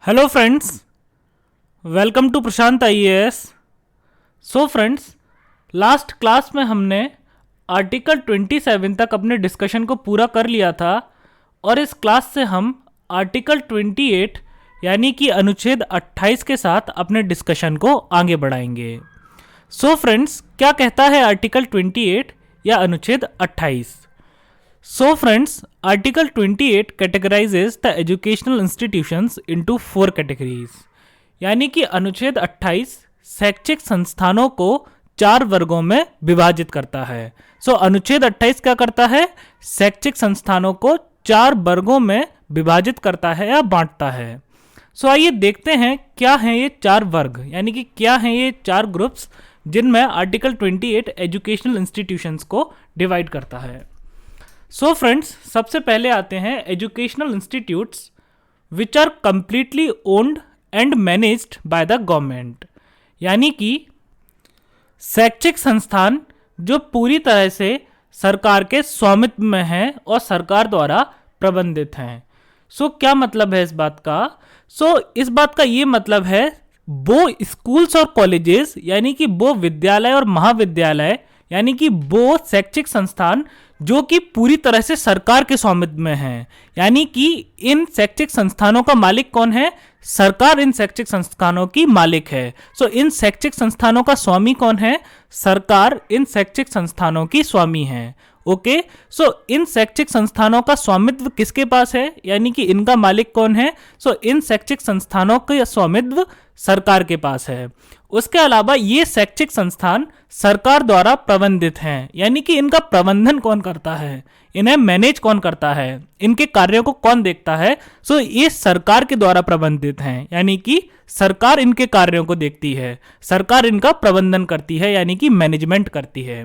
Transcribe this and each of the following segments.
Hello friends, welcome to Prashant IAS. So friends, last class में हमने article 27 तक अपने डिस्कशन को पूरा कर लिया था और इस क्लास से हम आर्टिकल 28 यानी कि अनुच्छेद 28 के साथ अपने डिस्कशन को आगे बढ़ाएंगे। सो फ्रेंड्स, क्या कहता है आर्टिकल 28 या अनुच्छेद 28? So friends, Article 28 categorizes the educational institutions into 4 categories। यानी कि अनुच्छेद 28 शैक्षिक संस्थानों को 4 वर्गों में विभाजित करता है। अनुच्छेद 28 क्या करता है? शैक्षिक संस्थानों को 4 वर्गों में विभाजित करता है या बांटता है। आइए देखते हैं क्या हैं ये 4 वर्ग, यानी कि क्या हैं ये 4 ग्रुप्स जिनमें आर्टिकल 28 एजुकेशनल इंस्टीट्यूशंस को डिवाइड करता है। फ्रेंड्स, सबसे पहले आते हैं educational institutes which are completely owned and managed by the government. यानी कि शैक्षिक संस्थान जो पूरी तरह से सरकार के स्वामित्व में हैं और सरकार द्वारा प्रबंधित हैं। क्या मतलब है इस बात का? इस बात का ये मतलब है वो स्कूल्स और कॉलेजेस यानी कि वो विद्यालय और महाविद्यालय यानी कि वो शैक्षिक संस्थान जो कि पूरी तरह से सरकार के स्वामित्व में हैं। यानी कि इन शैक्षिक संस्थानों का मालिक कौन है? सरकार इन शैक्षिक संस्थानों की मालिक है। इन शैक्षिक संस्थानों का स्वामी कौन है? सरकार इन शैक्षिक संस्थानों की स्वामी है। ओके, इन शैक्षिक संस्थानों का स्वामित्व किसके पास है, यानी कि इनका मालिक कौन है? इन शैक्षिक संस्थानों का स्वामित्व सरकार के पास है। उसके अलावा ये शैक्षिक संस्थान सरकार द्वारा प्रबंधित हैं, यानी कि इनका प्रबंधन कौन करता है, इन्हें मैनेज कौन करता है, इनके कार्यों को कौन देखता है? ये सरकार के द्वारा प्रबंधित हैं, यानी कि सरकार इनके कार्यों को देखती है, सरकार इनका प्रबंधन करती है, यानी कि मैनेजमेंट करती है।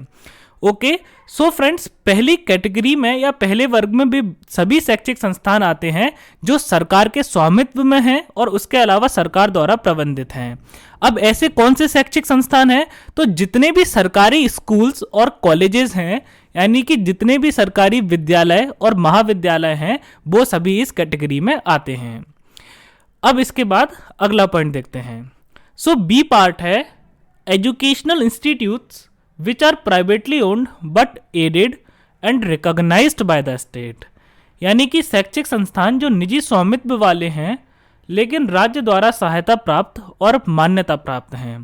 ओके, फ्रेंड्स, पहली कैटेगरी में या पहले वर्ग में भी सभी शैक्षिक संस्थान आते हैं जो सरकार के स्वामित्व में हैं और उसके अलावा सरकार द्वारा प्रबंधित हैं। अब ऐसे कौन से शैक्षिक संस्थान हैं? तो जितने भी सरकारी स्कूल्स और कॉलेजेस हैं, यानी कि जितने भी सरकारी विद्यालय और महाविद्यालय हैं, वो सभी इस कैटेगरी में आते हैं। अब इसके बाद अगला पॉइंट देखते हैं। बी पार्ट है educational institutes which are privately owned but aided and recognized by the state। यानी कि शैक्षिक संस्थान जो निजी स्वामित्व वाले हैं लेकिन राज्य द्वारा सहायता प्राप्त और मान्यता प्राप्त हैं।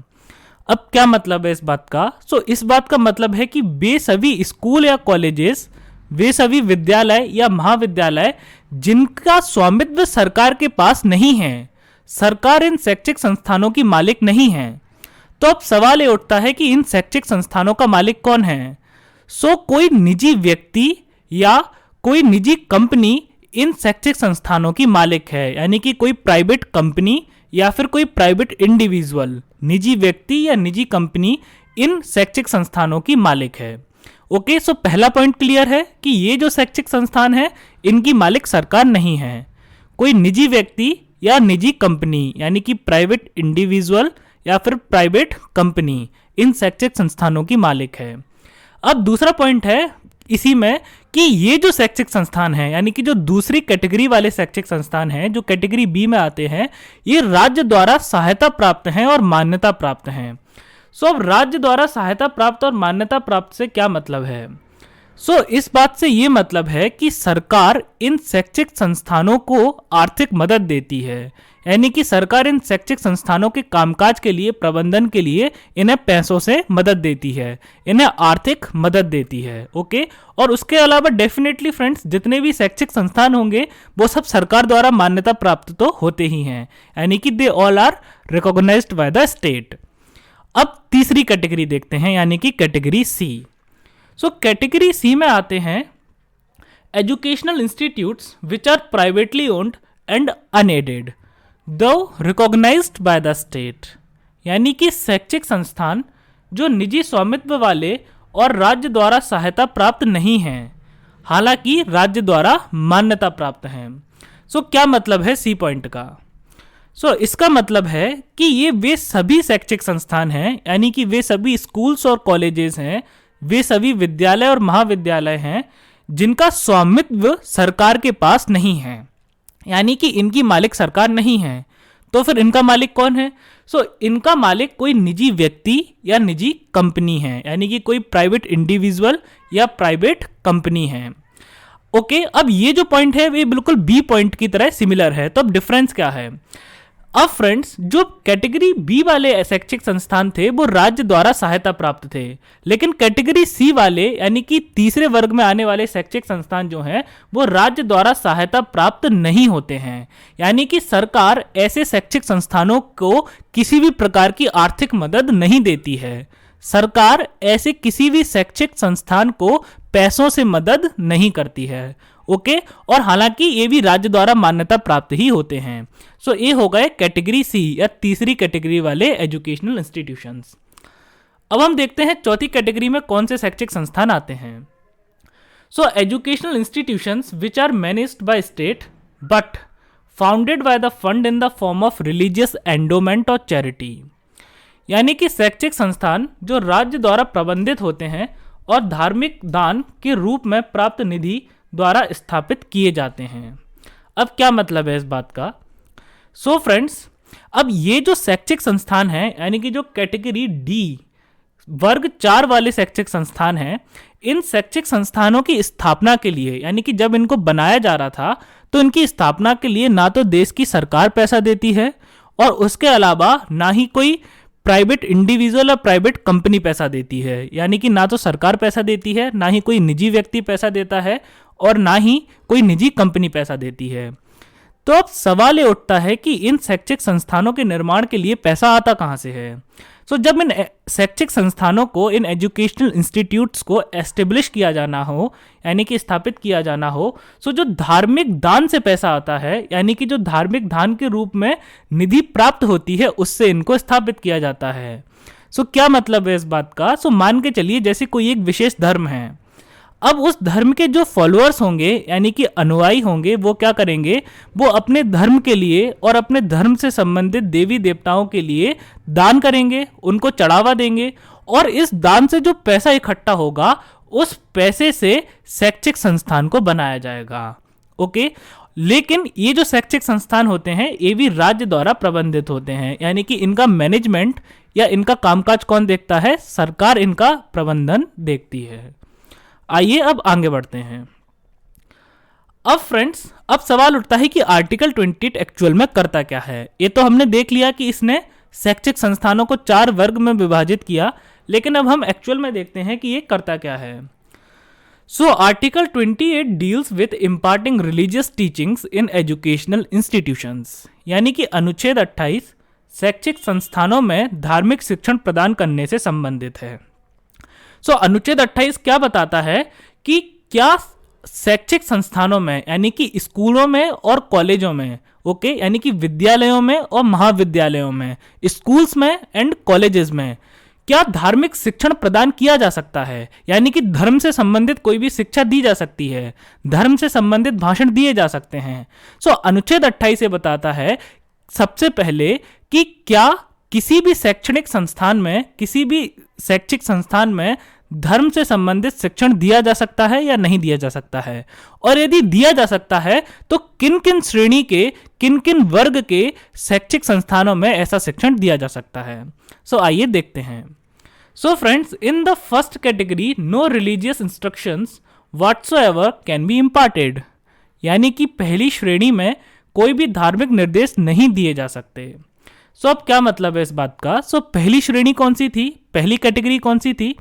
अब क्या मतलब है इस बात का? इस बात का मतलब है कि वे सभी स्कूल या कॉलेजेस, वे सभी विद्यालय या महाविद्यालय जिनका स्वामित्व सरकार के पास नहीं है, सरकार इन शैक्षिक संस्थानों की मालिक नहीं है। तो अब सवाल ये उठता है कि इन शैक्षिक संस्थानों का मालिक कौन है? कोई निजी व्यक्ति या कोई निजी कंपनी इन शैक्षिक संस्थानों की मालिक है, यानी कि कोई प्राइवेट कंपनी या फिर कोई प्राइवेट इंडिविजुअल, निजी व्यक्ति या निजी कंपनी इन शैक्षिक संस्थानों की मालिक है। ओके, पहला पॉइंट क्लियर है कि ये जो शैक्षिक संस्थान है इनकी मालिक सरकार नहीं है, कोई निजी व्यक्ति या निजी कंपनी यानी कि प्राइवेट इंडिविजुअल या फिर प्राइवेट कंपनी इन शैक्षिक संस्थानों की मालिक है। अब दूसरा पॉइंट है इसी में कि ये जो शैक्षिक संस्थान हैं, यानी कि जो दूसरी कैटेगरी वाले शैक्षिक संस्थान हैं जो कैटेगरी बी में आते हैं, ये राज्य द्वारा सहायता प्राप्त हैं और मान्यता प्राप्त हैं। अब राज्य द्वारा सहायता प्राप्त और मान्यता प्राप्त से क्या मतलब है? इस बात से ये मतलब है कि सरकार इन शैक्षिक संस्थानों को आर्थिक मदद देती है, यानी कि सरकार इन शैक्षिक संस्थानों के कामकाज के लिए, प्रबंधन के लिए इन्हें पैसों से मदद देती है, इन्हें आर्थिक मदद देती है। ओके, और उसके अलावा डेफिनेटली फ्रेंड्स, जितने भी शैक्षिक संस्थान होंगे वो सब सरकार द्वारा मान्यता प्राप्त तो होते ही हैं, यानी कि they all are recognized by the state. अब तीसरी कैटेगरी देखते हैं, यानी कि कैटेगरी सी। कैटेगरी सी में आते हैं educational institutes which are privately owned and unaided though recognized by the state. यानी कि शैक्षिक संस्थान जो निजी स्वामित्व वाले और राज्य द्वारा सहायता प्राप्त नहीं हैं, हालांकि राज्य द्वारा मान्यता प्राप्त हैं। क्या मतलब है सी पॉइंट का? इसका मतलब है कि ये वे सभी शैक्षिक संस्थान हैं, यानी कि वे सभी स्कूल्स और कॉलेजेस हैं, वे सभी विद्यालय और महाविद्यालय हैं जिनका स्वामित्व सरकार के पास नहीं है, यानी कि इनकी मालिक सरकार नहीं है। तो फिर इनका मालिक कौन है? इनका मालिक कोई निजी व्यक्ति या निजी कंपनी है, यानी कि कोई प्राइवेट इंडिविजुअल या प्राइवेट कंपनी है। ओके, अब ये जो पॉइंट है ये बिल्कुल बी पॉइंट की तरह सिमिलर है। तो अब डिफरेंस क्या है? अब फ्रेंड्स, जो कैटेगरी बी वाले शैक्षिक संस्थान थे वो राज्य द्वारा सहायता प्राप्त थे, लेकिन कैटेगरी सी वाले यानी कि तीसरे वर्ग में आने वाले शैक्षिक संस्थान जो हैं वो राज्य द्वारा सहायता प्राप्त नहीं होते हैं। यानी कि सरकार ऐसे शैक्षिक संस्थानों को किसी भी प्रकार की आर्थिक मदद नहीं देती है। सरकार ऐसे किसी भी शैक्षिक संस्थान को पैसों से मदद नहीं करती है। ओके, और हालांकि ये भी राज्य द्वारा मान्यता प्राप्त ही होते हैं। ये हो गए कैटेगरी सी या तीसरी कैटेगरी वाले एजुकेशनल इंस्टीट्यूशंस। अब हम देखते हैं चौथी कैटेगरी में कौन से शैक्षिक संस्थान आते हैं। Educational institutions which are managed by state but founded by the fund in the form of religious endowment और चैरिटी। यानी कि शैक्षिक संस्थान जो राज्य द्वारा प्रबंधित होते हैं और धार्मिक दान के रूप में प्राप्त निधि द्वारा स्थापित किए जाते हैं। अब क्या मतलब है इस बात का? फ्रेंड्स, अब ये जो शैक्षिक संस्थान है यानी कि जो कैटेगरी डी वर्ग 4 वाले शैक्षिक संस्थान हैं, इन शैक्षिक संस्थानों की स्थापना के लिए यानी कि जब इनको बनाया जा रहा था तो इनकी स्थापना के लिए ना तो देश की सरकार पैसा देती है और उसके अलावा ना ही कोई प्राइवेट इंडिविजुअल और प्राइवेट कंपनी पैसा देती है। यानी कि ना तो सरकार पैसा देती है, ना ही कोई निजी व्यक्ति पैसा देता है और ना ही कोई निजी कंपनी पैसा देती है। तो अब सवाल ये उठता है कि इन शैक्षिक संस्थानों के निर्माण के लिए पैसा आता कहाँ से है? जब इन शैक्षिक संस्थानों को, इन एजुकेशनल इंस्टीट्यूट्स को एस्टेब्लिश किया जाना हो यानी कि स्थापित किया जाना हो, जो धार्मिक दान से पैसा आता है यानी कि जो धार्मिक दान के रूप में निधि प्राप्त होती है उससे इनको स्थापित किया जाता है। क्या मतलब है इस बात का? मान के चलिए जैसे कोई एक विशेष धर्म है, अब उस धर्म के जो फॉलोअर्स होंगे यानी कि अनुयायी होंगे वो क्या करेंगे, वो अपने धर्म के लिए और अपने धर्म से संबंधित देवी देवताओं के लिए दान करेंगे, उनको चढ़ावा देंगे और इस दान से जो पैसा इकट्ठा होगा उस पैसे से शैक्षिक संस्थान को बनाया जाएगा। ओके, लेकिन ये जो शैक्षिक संस्थान होते हैं ये भी राज्य द्वारा प्रबंधित होते हैं, यानी कि इनका मैनेजमेंट या इनका कामकाज कौन देखता है? सरकार इनका प्रबंधन देखती है। आइए अब आगे बढ़ते हैं। अब फ्रेंड्स, अब सवाल उठता है कि आर्टिकल 28 एक्चुअल में करता क्या है। ये तो हमने देख लिया कि इसने शैक्षिक संस्थानों को 4 वर्ग में विभाजित किया, लेकिन अब हम एक्चुअल में देखते हैं कि ये करता क्या है। Article 28 deals with imparting religious teachings in educational institutions, यानी कि अनुच्छेद 28 शैक्षिक संस्थानों में धार्मिक शिक्षण प्रदान करने से संबंधित है। अनुच्छेद 28 क्या बताता है कि क्या शैक्षिक संस्थानों में यानी कि स्कूलों में और कॉलेजों में, ओके, यानी कि विद्यालयों में और महाविद्यालयों में, स्कूल्स में एंड कॉलेजेस में क्या धार्मिक शिक्षण प्रदान किया जा सकता है, यानी कि धर्म से संबंधित कोई भी शिक्षा दी जा सकती है, धर्म से संबंधित भाषण दिए जा सकते हैं। अनुच्छेद 28 ये बताता है सबसे पहले कि क्या किसी भी शैक्षणिक संस्थान में, किसी भी शैक्षिक संस्थान में धर्म से संबंधित शिक्षण दिया जा सकता है या नहीं दिया जा सकता है, और यदि दिया जा सकता है तो किन किन श्रेणी के, किन किन वर्ग के शैक्षिक संस्थानों में ऐसा शिक्षण दिया जा सकता है। आइए देखते हैं। Friends, in the first category no religious instructions whatsoever can be imparted, यानी कि पहली श्रेणी में कोई भी धार्मिक निर्देश नहीं दिए जा सकते। अब क्या मतलब है इस बात का? पहली श्रेणी कौन सी थी, पहली कैटेगरी कौन सी थी?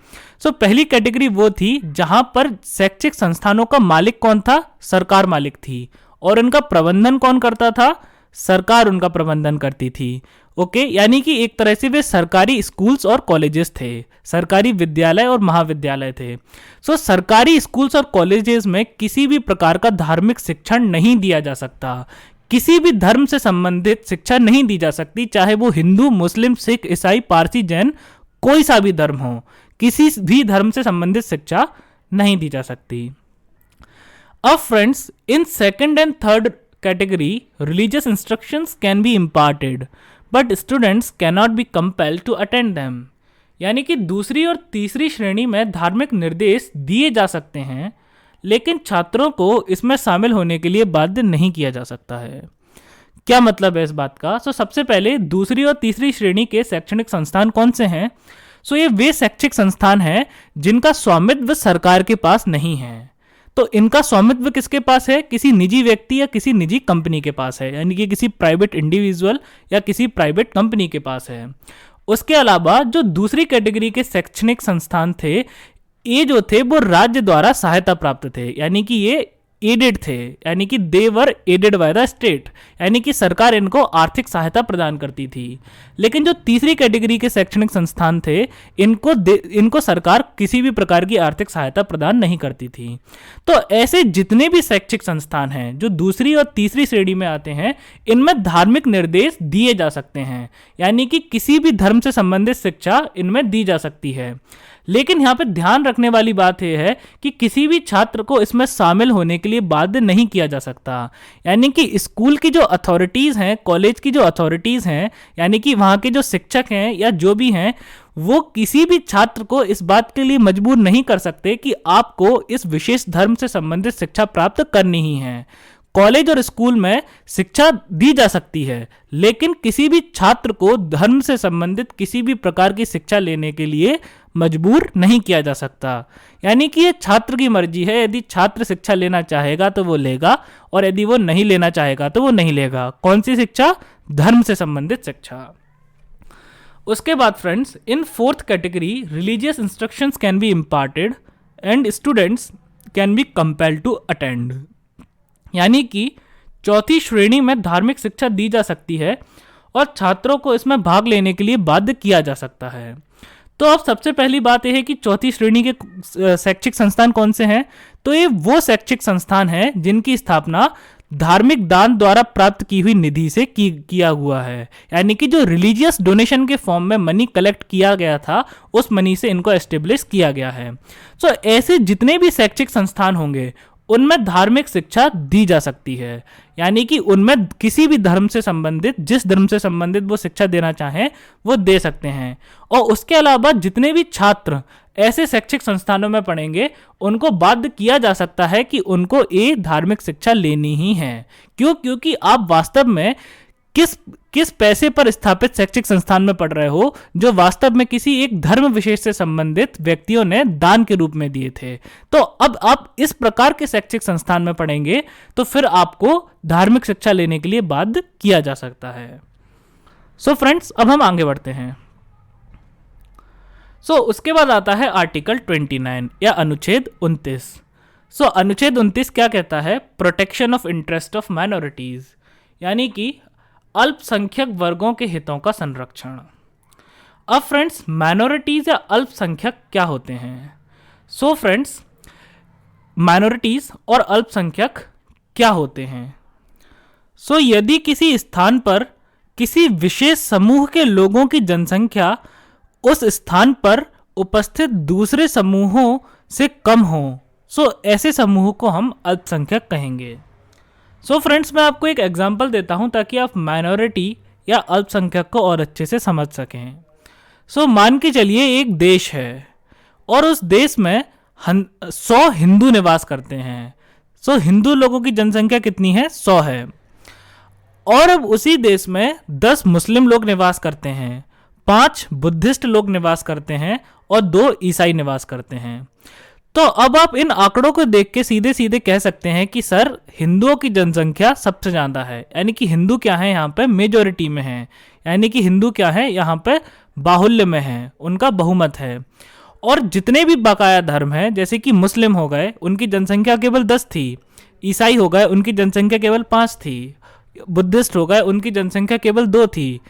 पहली कैटेगरी वो थी जहां पर शैक्षिक संस्थानों का मालिक कौन था? सरकार मालिक थी, और उनका प्रबंधन कौन करता था? सरकार उनका प्रबंधन करती थी। ओके, यानी कि एक तरह से वे सरकारी स्कूल्स और कॉलेजेस थे, सरकारी विद्यालय और महाविद्यालय थे। सरकारी स्कूल्स और कॉलेजेस में किसी भी प्रकार का धार्मिक शिक्षण नहीं दिया जा सकता, किसी भी धर्म से संबंधित शिक्षा नहीं दी जा सकती, चाहे वो हिंदू, मुस्लिम, सिख, ईसाई, पारसी, जैन, कोई सा भी धर्म हो, किसी भी धर्म से संबंधित शिक्षा नहीं दी जा सकती। अब friends, in second and third category religious instructions can be imparted but students can not be compelled to attend them, यानी कि दूसरी और तीसरी श्रेणी में धार्मिक निर्देश दिए जा सकते हैं, लेकिन छात्रों को इसमें शामिल होने के लिए बाध्य नहीं किया जा सकता है। क्या मतलब है इस बात का? सबसे पहले दूसरी और तीसरी श्रेणी के शैक्षणिक संस्थान कौन से हैं? ये वे शैक्षिक संस्थान हैं जिनका स्वामित्व सरकार के पास नहीं है। तो इनका स्वामित्व किसके पास है? किसी निजी व्यक्ति या किसी निजी कंपनी के पास है, यानी कि किसी प्राइवेट इंडिविजुअल या किसी प्राइवेट कंपनी के पास है। उसके अलावा जो दूसरी कैटेगरी के शैक्षणिक संस्थान थे, ये जो थे वो राज्य द्वारा सहायता प्राप्त थे, यानी कि ये एडेड थे, यानी कि दे वर एडेड बाय द स्टेट, यानी कि सरकार इनको आर्थिक सहायता प्रदान करती थी। लेकिन जो तीसरी कैटेगरी के शैक्षणिक संस्थान थे, इनको सरकार किसी भी प्रकार की आर्थिक सहायता प्रदान नहीं करती थी। तो ऐसे जितने भी शैक्षिक संस्थान हैं जो दूसरी और तीसरी श्रेणी में आते हैं, इनमें धार्मिक निर्देश दिए जा सकते हैं, यानी कि किसी भी धर्म से संबंधित शिक्षा इनमें दी जा सकती है। लेकिन यहाँ पे ध्यान रखने वाली बात यह है कि किसी भी छात्र को इसमें शामिल होने के लिए बाध्य नहीं किया जा सकता, यानी कि स्कूल की जो अथॉरिटीज़ हैं, कॉलेज की जो अथॉरिटीज़ हैं, यानी कि वहाँ के जो शिक्षक हैं या जो भी हैं, वो किसी भी छात्र को इस बात के लिए मजबूर नहीं कर सकते कि आपको इस विशेष धर्म से संबंधित शिक्षा प्राप्त करनी ही है। कॉलेज और स्कूल में शिक्षा दी जा सकती है, लेकिन किसी भी छात्र को धर्म से संबंधित किसी भी प्रकार की शिक्षा लेने के लिए मजबूर नहीं किया जा सकता। यानी कि ये छात्र की मर्जी है, यदि छात्र शिक्षा लेना चाहेगा तो वो लेगा, और यदि वो नहीं लेना चाहेगा तो वो नहीं लेगा। कौन सी शिक्षा? धर्म से संबंधित शिक्षा। उसके बाद friends, in fourth category religious instructions can be imparted and students can be compelled to attend, यानी कि चौथी श्रेणी में धार्मिक शिक्षा दी जा सकती है और छात्रों को इसमें भाग लेने के लिए बाध्य किया जा सकता है। तो अब सबसे पहली बात यह है कि चौथी श्रेणी के शैक्षिक संस्थान कौन से हैं? तो ये वो शैक्षिक संस्थान हैं जिनकी स्थापना धार्मिक दान द्वारा प्राप्त की हुई निधि से किया हुआ है, यानी कि जो रिलीजियस डोनेशन के फॉर्म में मनी कलेक्ट किया गया था, उस मनी से इनको एस्टेब्लिश किया गया है। ऐसे जितने भी शैक्षिक संस्थान होंगे उनमें धार्मिक शिक्षा दी जा सकती है, यानी कि उनमें किसी भी धर्म से संबंधित, जिस धर्म से संबंधित वो शिक्षा देना चाहें वो दे सकते हैं। और उसके अलावा जितने भी छात्र ऐसे शैक्षिक संस्थानों में पढ़ेंगे उनको बाध्य किया जा सकता है कि उनको ये धार्मिक शिक्षा लेनी ही है। क्यों? क्योंकि आप वास्तव में किस पैसे पर स्थापित शैक्षिक संस्थान में पढ़ रहे हो, जो वास्तव में किसी एक धर्म विशेष से संबंधित व्यक्तियों ने दान के रूप में दिए थे। तो अब आप इस प्रकार के शैक्षिक संस्थान में पढ़ेंगे तो फिर आपको धार्मिक शिक्षा लेने के लिए बाध्य किया जा सकता है। फ्रेंड्स, अब हम आगे बढ़ते हैं। उसके बाद आता है आर्टिकल 29 या अनुच्छेद 29। अनुच्छेद 29 क्या कहता है? Protection of interest of minorities, यानी कि अल्पसंख्यक वर्गों के हितों का संरक्षण। अब फ्रेंड्स, माइनॉरिटीज या अल्पसंख्यक क्या होते हैं? फ्रेंड्स, माइनॉरिटीज और अल्पसंख्यक क्या होते हैं? यदि किसी स्थान पर किसी विशेष समूह के लोगों की जनसंख्या उस स्थान पर उपस्थित दूसरे समूहों से कम हो, ऐसे समूह को हम अल्पसंख्यक कहेंगे। फ्रेंड्स, मैं आपको एक एग्जांपल देता हूं ताकि आप माइनॉरिटी या अल्पसंख्यक को और अच्छे से समझ सकें। मान के चलिए एक देश है और उस देश में 100 हिंदू निवास करते हैं। हिंदू लोगों की जनसंख्या कितनी है? 100 है। और अब उसी देश में 10 मुस्लिम लोग निवास करते हैं, 5 बुद्धिस्ट लोग निवास करते हैं और 2 ईसाई निवास करते हैं। तो अब आप इन आंकड़ों को देख के सीधे सीधे कह सकते हैं कि सर, हिंदुओं की जनसंख्या सबसे ज़्यादा है, यानी कि हिंदू क्या है यहाँ पे? मेजॉरिटी में है, यानी कि हिंदू क्या है यहाँ पे? बाहुल्य में है, उनका बहुमत है। और जितने भी बकाया धर्म हैं, जैसे कि मुस्लिम हो गए, उनकी जनसंख्या केवल 10 थी, ईसाई हो गए, उनकी जनसंख्या केवल 5 थी, बुद्धिस्ट हो गए, उनकी जनसंख्या केवल 2 थी।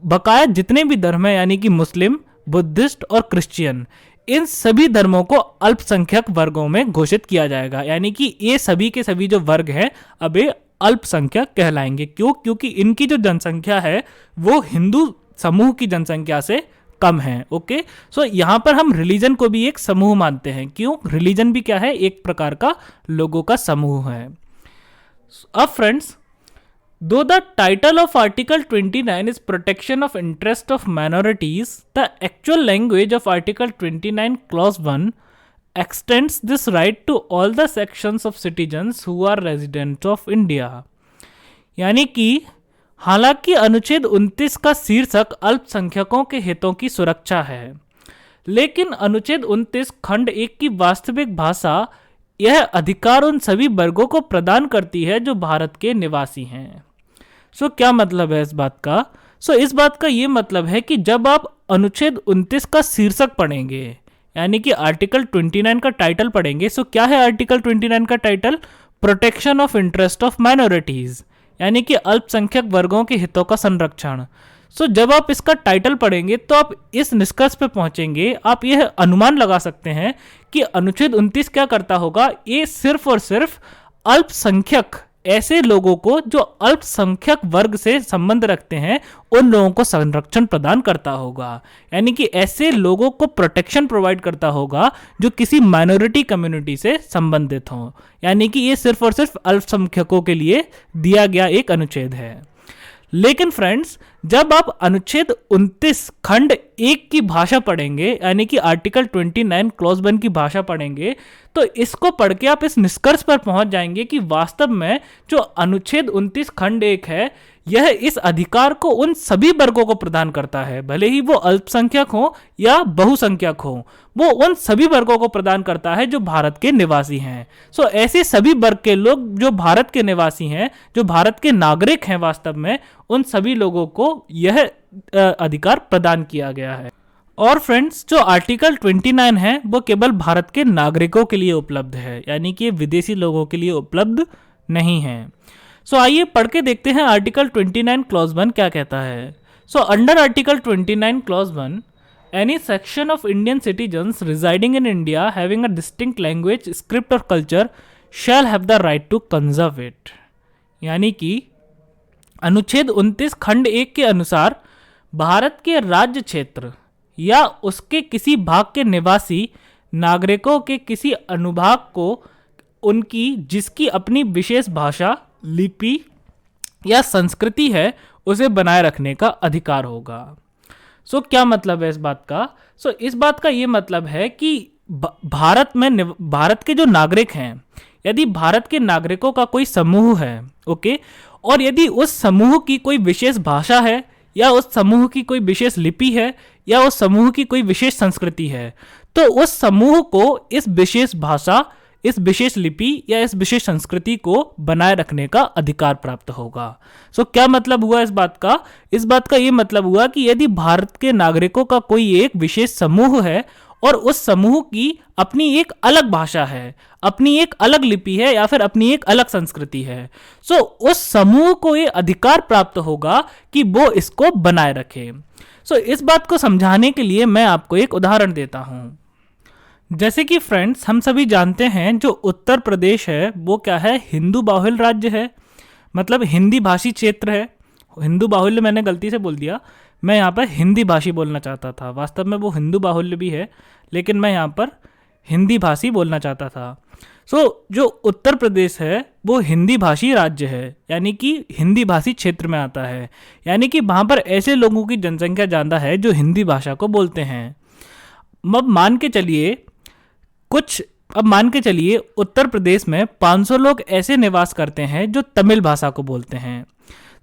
बकाया जितने भी धर्म है, यानी कि मुस्लिम, बुद्धिस्ट और क्रिश्चियन, इन सभी धर्मों को अल्पसंख्यक वर्गों में घोषित किया जाएगा, यानी कि ये सभी के सभी जो वर्ग हैं अब ये अल्पसंख्यक कहलाएंगे। क्यों? क्योंकि इनकी जो जनसंख्या है वो हिंदू समूह की जनसंख्या से कम है। ओके, यहाँ पर हम रिलीजन को भी एक समूह मानते हैं। क्यों? रिलीजन भी क्या है? एक प्रकार का लोगों का समूह है। अब friends, though the title of Article 29 is protection of interest of minorities, the actual language of Article 29 Clause 1 extends this right to all the sections of citizens who are residents of India. यानी कि हालांकि अनुच्छेद 29 का शीर्षक अल्पसंख्यकों के हितों की सुरक्षा है, लेकिन अनुच्छेद 29 खंड 1 की वास्तविक भाषा यह अधिकार उन सभी वर्गों को प्रदान करती है जो भारत के निवासी हैं। क्या मतलब है इस बात का? इस बात का ये मतलब है कि जब आप अनुच्छेद 29 का शीर्षक पढ़ेंगे, यानी कि आर्टिकल 29 का टाइटल पढ़ेंगे, क्या है आर्टिकल 29 का title? Protection of interest of minorities, यानी कि अल्पसंख्यक वर्गों के हितों का संरक्षण। जब आप इसका टाइटल पढ़ेंगे तो आप इस निष्कर्ष पे पहुंचेंगे, आप यह अनुमान लगा सकते हैं कि अनुच्छेद 29 क्या करता होगा। ये सिर्फ और सिर्फ अल्पसंख्यक, ऐसे लोगों को जो अल्पसंख्यक वर्ग से संबंध रखते हैं, उन लोगों को संरक्षण प्रदान करता होगा, यानी कि ऐसे लोगों को प्रोटेक्शन प्रोवाइड करता होगा जो किसी माइनॉरिटी कम्युनिटी से संबंधित हो। यानी कि ये सिर्फ और सिर्फ अल्पसंख्यकों के लिए दिया गया एक अनुच्छेद है। लेकिन फ्रेंड्स, जब आप अनुच्छेद 29 खंड 1 की भाषा पढ़ेंगे, यानी कि आर्टिकल 29 क्लॉज 1 की भाषा पढ़ेंगे, तो इसको पढ़ के आप इस निष्कर्ष पर पहुंच जाएंगे कि वास्तव में जो अनुच्छेद 29 खंड 1 है, यह इस अधिकार को उन सभी वर्गों को प्रदान करता है, भले ही वो अल्पसंख्यक हो या बहुसंख्यक हो, वो उन सभी वर्गों को प्रदान करता है जो भारत के निवासी हैं। ऐसे सभी वर्ग के लोग जो भारत के निवासी हैं, जो भारत के नागरिक हैं, वास्तव में उन सभी लोगों को यह अधिकार प्रदान किया गया है। और फ्रेंड्स, जो आर्टिकल 29 है वो केवल भारत के नागरिकों के लिए उपलब्ध है, यानी कि विदेशी लोगों के लिए उपलब्ध नहीं है। आइए पढ़ के देखते हैं आर्टिकल 29 क्लॉज 1 क्या कहता है। Under article 29 clause 1, any section of Indian citizens residing in India having a distinct language, script और culture shall have the right to conserve it. यानी कि अनुच्छेद 29 खंड 1 के अनुसार भारत के राज्य क्षेत्र या उसके किसी भाग के निवासी नागरिकों के किसी अनुभाग को उनकी जिसकी अपनी विशेष भाषा, लिपि या संस्कृति है, उसे बनाए रखने का अधिकार होगा। क्या मतलब है इस बात का? इस बात का ये मतलब है कि भारत के जो नागरिक हैं, यदि भारत के नागरिकों का कोई समूह है, ओके, और यदि उस समूह की कोई विशेष भाषा है या उस समूह की कोई विशेष लिपि है या उस समूह की कोई विशेष संस्कृति है, तो उस समूह को इस विशेष भाषा, इस विशेष लिपि या इस विशेष संस्कृति को बनाए रखने का अधिकार प्राप्त होगा। क्या मतलब हुआ इस बात का? इस बात का ये मतलब हुआ कि यदि भारत के नागरिकों का कोई एक विशेष समूह है और उस समूह की अपनी एक अलग भाषा है, अपनी एक अलग लिपि है या फिर अपनी एक अलग संस्कृति है, उस समूह को ये अधिकार प्राप्त होगा कि वो इसको बनाए रखे। इस बात को समझाने के लिए मैं आपको एक उदाहरण देता हूँ। जैसे कि फ्रेंड्स, हम सभी जानते हैं जो उत्तर प्रदेश है वो क्या है? हिंदू बाहुल्य राज्य है, मतलब हिंदी भाषी क्षेत्र है। हिंदू बाहुल्य मैंने गलती से बोल दिया, मैं यहाँ पर हिंदी भाषी बोलना चाहता था, वास्तव में वो हिंदू बाहुल्य भी है, लेकिन मैं यहाँ पर हिंदी भाषी बोलना चाहता था। जो उत्तर प्रदेश है वो हिंदी भाषी राज्य है, यानी कि हिंदी भाषी क्षेत्र में आता है, यानी कि वहाँ पर ऐसे लोगों की जनसंख्या ज़्यादा है जो हिंदी भाषा को बोलते हैं। अब मान के चलिए उत्तर प्रदेश में 500 लोग ऐसे निवास करते हैं जो तमिल भाषा को बोलते हैं।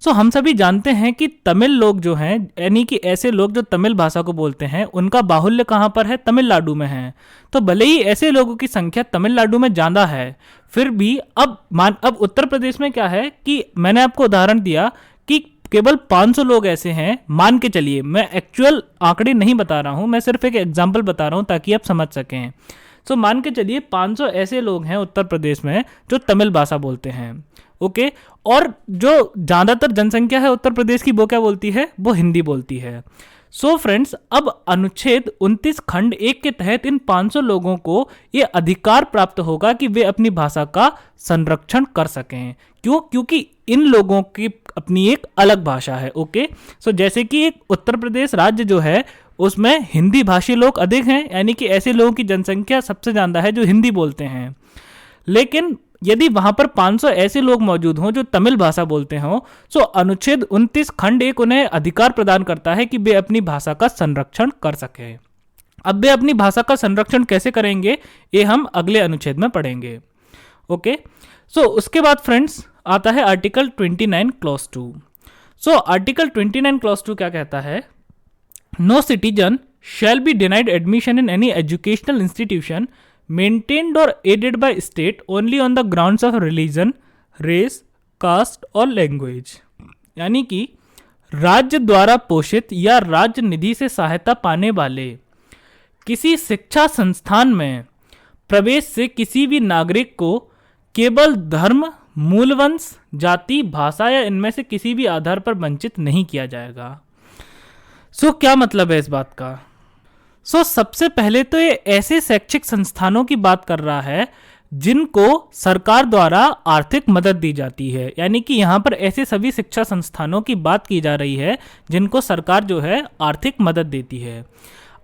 हम सभी जानते हैं कि तमिल लोग जो हैं, यानी कि ऐसे लोग जो तमिल भाषा को बोलते हैं, उनका बाहुल्य कहाँ पर है? तमिलनाडु में है। तो भले ही ऐसे लोगों की संख्या तमिलनाडु में ज़्यादा है, फिर भी अब उत्तर प्रदेश में क्या है कि मैंने आपको उदाहरण दिया कि केवल 500 लोग ऐसे हैं, मान के चलिए, मैं एक्चुअल आंकड़े नहीं बता रहा हूँ, मैं सिर्फ एक एग्जाम्पल बता रहा हूँ ताकि आप समझ सकें। मान के चलिए 500 ऐसे लोग हैं उत्तर प्रदेश में जो तमिल भाषा बोलते हैं, ओके, और जो ज़्यादातर जनसंख्या है उत्तर प्रदेश की वो क्या बोलती है? वो हिंदी बोलती है। फ्रेंड्स, अब अनुच्छेद 29 खंड 1 के तहत इन 500 लोगों को ये अधिकार प्राप्त होगा कि वे अपनी भाषा का संरक्षण कर सकें। क्यों? क्योंकि इन लोगों की अपनी एक अलग भाषा है, ओके। जैसे कि एक उत्तर प्रदेश राज्य जो है उसमें हिंदी भाषी लोग अधिक हैं, यानी कि ऐसे लोगों की जनसंख्या सबसे ज़्यादा है जो हिंदी बोलते हैं। लेकिन यदि वहाँ पर 500 ऐसे लोग मौजूद हों जो तमिल भाषा बोलते हों, अनुच्छेद 29 खंड 1 उन्हें अधिकार प्रदान करता है कि वे अपनी भाषा का संरक्षण कर सकें। अब वे अपनी भाषा का संरक्षण कैसे करेंगे, ये हम अगले अनुच्छेद में पढ़ेंगे, ओके। उसके बाद फ्रेंड्स, आता है article 29 clause 2। So article 29 clause 2 क्या कहता है? No citizen shall be denied admission in any educational institution maintained और aided by state only on the grounds of religion, race, caste और लैंग्वेज। यानी कि राज्य द्वारा पोषित या राज्य निधि से सहायता पाने वाले किसी शिक्षा संस्थान में प्रवेश से किसी भी नागरिक को केवल धर्म, मूलवंश, जाति, भाषा या इनमें से किसी भी आधार पर वंचित नहीं किया जाएगा। सो क्या मतलब है इस बात का? सबसे पहले तो ये ऐसे शैक्षिक संस्थानों की बात कर रहा है जिनको सरकार द्वारा आर्थिक मदद दी जाती है। यानी कि यहाँ पर ऐसे सभी शिक्षा संस्थानों की बात की जा रही है जिनको सरकार जो है आर्थिक मदद देती है।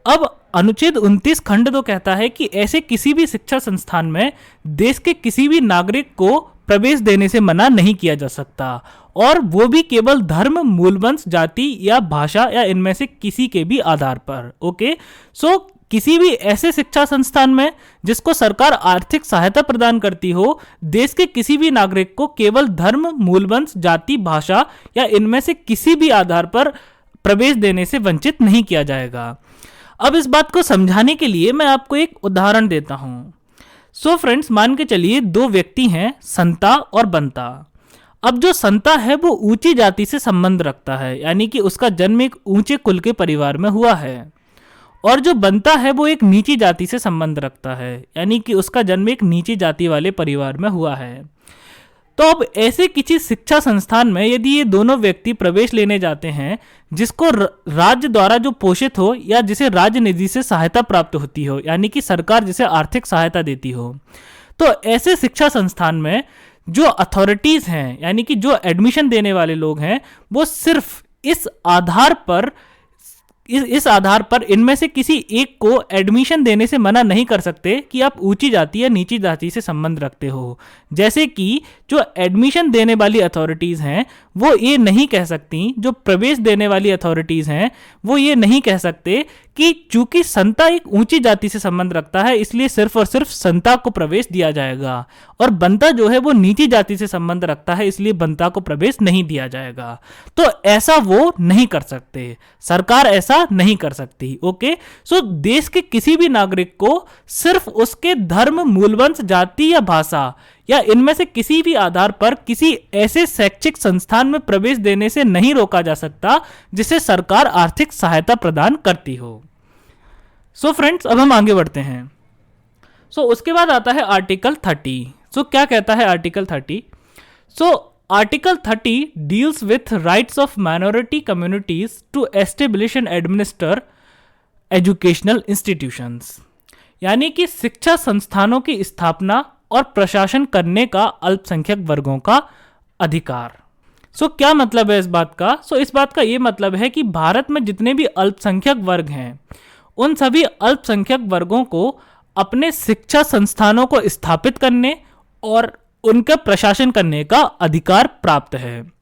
अब अनुच्छेद 29 खंड 2 कहता है कि ऐसे किसी भी शिक्षा संस्थान में देश के किसी भी नागरिक को प्रवेश देने से मना नहीं किया जा सकता, और वो भी केवल धर्म, मूलवंश, जाति या भाषा या इनमें से किसी के भी आधार पर। ओके, किसी भी ऐसे शिक्षा संस्थान में जिसको सरकार आर्थिक सहायता प्रदान करती हो, देश के किसी भी नागरिक को केवल धर्म, मूलवंश, जाति, भाषा या इनमें से किसी भी आधार पर प्रवेश देने से वंचित नहीं किया जाएगा। अब इस बात को समझाने के लिए मैं आपको एक उदाहरण देता हूं। फ्रेंड्स, मान के चलिए दो व्यक्ति हैं, संता और बंता। अब जो संता है वो ऊंची जाति से संबंध रखता है, यानी कि उसका जन्म एक ऊंचे कुल के परिवार में हुआ है, और जो बंता है वो एक नीची जाति से संबंध रखता है, यानी कि उसका जन्म एक नीची जाति वाले परिवार में हुआ है। तो अब ऐसे किसी शिक्षा संस्थान में यदि ये दोनों व्यक्ति प्रवेश लेने जाते हैं जिसको राज्य द्वारा जो पोषित हो या जिसे राज्य निधि से सहायता प्राप्त होती हो, यानी कि सरकार जिसे आर्थिक सहायता देती हो, तो ऐसे शिक्षा संस्थान में जो अथॉरिटीज हैं, यानी कि जो एडमिशन देने वाले लोग हैं, वो सिर्फ इस आधार पर इनमें से किसी एक को एडमिशन देने से मना नहीं कर सकते कि आप ऊंची जाति या नीची जाति से संबंध रखते हो। जैसे कि जो एडमिशन देने वाली अथॉरिटीज़ हैं वो ये नहीं कह सकती, जो प्रवेश देने वाली अथॉरिटीज़ हैं वो ये नहीं कह सकते कि चूंकि संता एक ऊंची जाति से संबंध रखता है इसलिए सिर्फ और सिर्फ संता को प्रवेश दिया जाएगा, और बंता जो है वो नीची जाति से संबंध रखता है इसलिए बंता को प्रवेश नहीं दिया जाएगा। तो ऐसा वो नहीं कर सकते, सरकार ऐसा नहीं कर सकती। ओके, देश के किसी भी नागरिक को सिर्फ उसके धर्म, मूलवंश, जाति या भाषा या इनमें से किसी भी आधार पर किसी ऐसे शैक्षिक संस्थान में प्रवेश देने से नहीं रोका जा सकता जिसे सरकार आर्थिक सहायता प्रदान करती हो। फ्रेंड्स, अब हम आगे बढ़ते हैं। उसके बाद आता है आर्टिकल 30। क्या कहता है article 30? Article 30 deals with rights of minority communities to establish and administer educational institutions, यानी कि शिक्षा संस्थानों की स्थापना और प्रशासन करने का अल्पसंख्यक वर्गों का अधिकार। क्या मतलब है इस बात का? इस बात का ये मतलब है कि भारत में जितने भी अल्पसंख्यक वर्ग हैं उन सभी अल्पसंख्यक वर्गों को अपने शिक्षा संस्थानों को स्थापित करने और उनका प्रशासन करने का अधिकार प्राप्त है।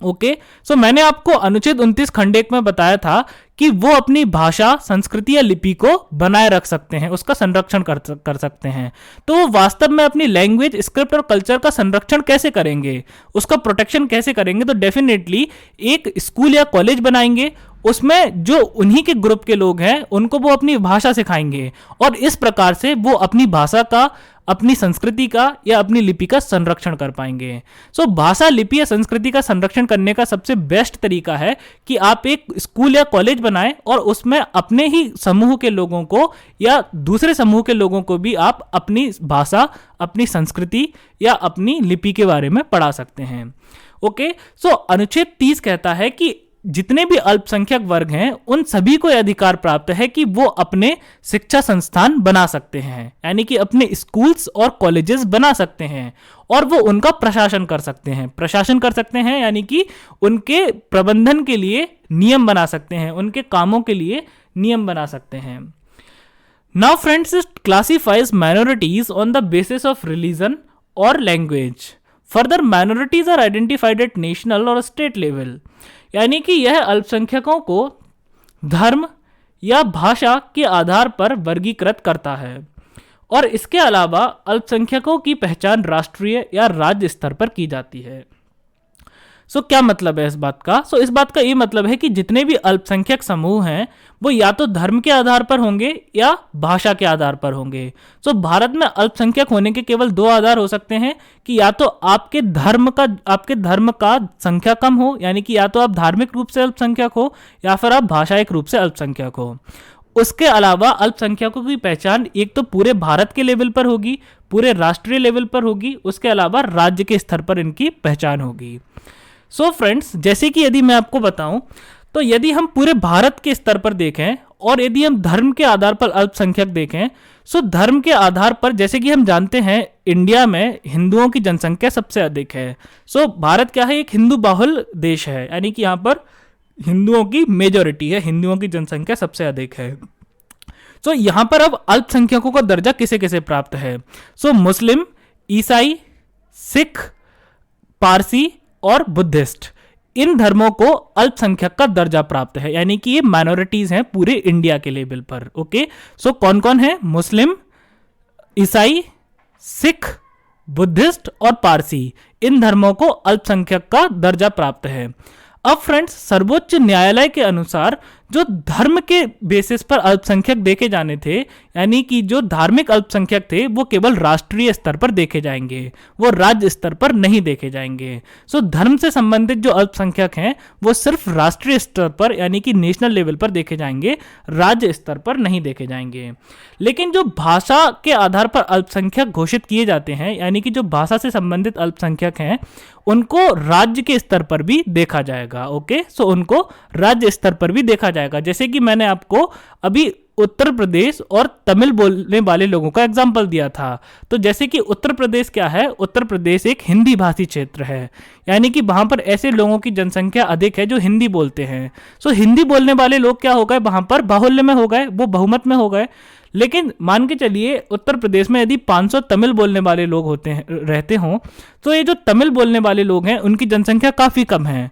ओके, मैंने आपको अनुच्छेद 29 खंड 1 में बताया था कि वो अपनी भाषा, संस्कृति या लिपि को बनाए रख सकते हैं, उसका संरक्षण कर सकते हैं। तो वो वास्तव में अपनी लैंग्वेज, स्क्रिप्ट और कल्चर का संरक्षण कैसे करेंगे, उसका प्रोटेक्शन कैसे करेंगे? तो डेफिनेटली एक स्कूल या कॉलेज बनाएंगे, उसमें जो उन्हीं के ग्रुप के लोग हैं उनको वो अपनी भाषा सिखाएंगे, और इस प्रकार से वो अपनी भाषा का, अपनी संस्कृति का या अपनी लिपि का संरक्षण कर पाएंगे। भाषा, लिपि या संस्कृति का संरक्षण करने का सबसे बेस्ट तरीका है कि आप एक स्कूल या कॉलेज बनाएं और उसमें अपने ही समूह के लोगों को या दूसरे समूह के लोगों को भी आप अपनी भाषा, अपनी संस्कृति या अपनी लिपि के बारे में पढ़ा सकते हैं। ओके, अनुच्छेद 30 कहता है कि जितने भी अल्पसंख्यक वर्ग हैं उन सभी को यह अधिकार प्राप्त है कि वो अपने शिक्षा संस्थान बना सकते हैं, यानी कि अपने स्कूल्स और कॉलेजेस बना सकते हैं, और वो उनका प्रशासन कर सकते हैं, यानी कि उनके प्रबंधन के लिए नियम बना सकते हैं, उनके कामों के लिए नियम बना सकते हैं। Now friends, it classifies minorities on the basis of religion और language. Further, minorities are identified at national और स्टेट लेवल, यानी कि यह अल्पसंख्यकों को धर्म या भाषा के आधार पर वर्गीकृत करता है, और इसके अलावा अल्पसंख्यकों की पहचान राष्ट्रीय या राज्य स्तर पर की जाती है। क्या मतलब है इस बात का? इस बात का ये मतलब है कि जितने भी अल्पसंख्यक समूह हैं वो या तो धर्म के आधार पर होंगे या भाषा के आधार पर होंगे। भारत में अल्पसंख्यक होने के केवल दो आधार हो सकते हैं कि या तो आपके धर्म का संख्या कम हो, यानी कि या तो आप धार्मिक रूप से अल्पसंख्यक हो या फिर आप भाषायिक रूप से अल्पसंख्यक हो। उसके अलावा अल्पसंख्यकों की पहचान एक तो पूरे भारत के लेवल पर होगी, पूरे राष्ट्रीय लेवल पर होगी, उसके अलावा राज्य के स्तर पर इनकी पहचान होगी। फ्रेंड्स, जैसे कि यदि मैं आपको बताऊं तो यदि हम पूरे भारत के स्तर पर देखें और यदि हम धर्म के आधार पर अल्पसंख्यक देखें, धर्म के आधार पर जैसे कि हम जानते हैं इंडिया में हिंदुओं की जनसंख्या सबसे अधिक है। भारत क्या है, एक हिंदू बाहुल देश है, यानी कि यहाँ पर हिंदुओं की मेजॉरिटी है, हिंदुओं की जनसंख्या सबसे अधिक है। यहाँ पर अब अल्पसंख्यकों का दर्जा किसे किसे प्राप्त है? मुस्लिम, ईसाई, सिख, पारसी और बुद्धिस्ट, इन धर्मों को अल्पसंख्यक का दर्जा प्राप्त है, यानी कि ये माइनॉरिटीज हैं पूरे इंडिया के लेवल पर। ओके, कौन कौन है? मुस्लिम, ईसाई, सिख, बुद्धिस्ट और पारसी, इन धर्मों को अल्पसंख्यक का दर्जा प्राप्त है। अब फ्रेंड्स, सर्वोच्च न्यायालय के अनुसार जो धर्म के बेसिस पर अल्पसंख्यक देखे जाने थे, यानी कि जो धार्मिक अल्पसंख्यक थे, वो केवल राष्ट्रीय स्तर पर देखे जाएंगे, वो राज्य स्तर पर नहीं देखे जाएंगे। धर्म से संबंधित जो अल्पसंख्यक हैं वो सिर्फ राष्ट्रीय स्तर पर यानी कि नेशनल लेवल पर देखे जाएंगे, राज्य स्तर पर नहीं देखे जाएंगे। लेकिन जो भाषा के आधार पर अल्पसंख्यक घोषित किए जाते हैं, यानी कि जो भाषा से संबंधित अल्पसंख्यक हैं, उनको राज्य के स्तर पर भी देखा जाएगा। ओके, उनको राज्य स्तर पर भी देखा जाएगा। जैसे कि मैंने आपको अभी उत्तर प्रदेश और तमिल बोलने वाले लोगों का एग्जाम्पल दिया था। जैसे कि उत्तर प्रदेश क्या है, उत्तर प्रदेश एक हिंदी भाषी क्षेत्र है, यानी कि वहां पर ऐसे लोगों की जनसंख्या अधिक है जो हिंदी बोलते हैं। हिंदी बोलने वाले लोग क्या हो गए, वहां पर बाहुल्य में हो गए, वो बहुमत में हो गए। लेकिन मान के चलिए उत्तर प्रदेश में यदि 500 तमिल बोलने वाले लोग रहते हों, तो ये जो तमिल बोलने वाले लोग हैं उनकी जनसंख्या काफी कम है।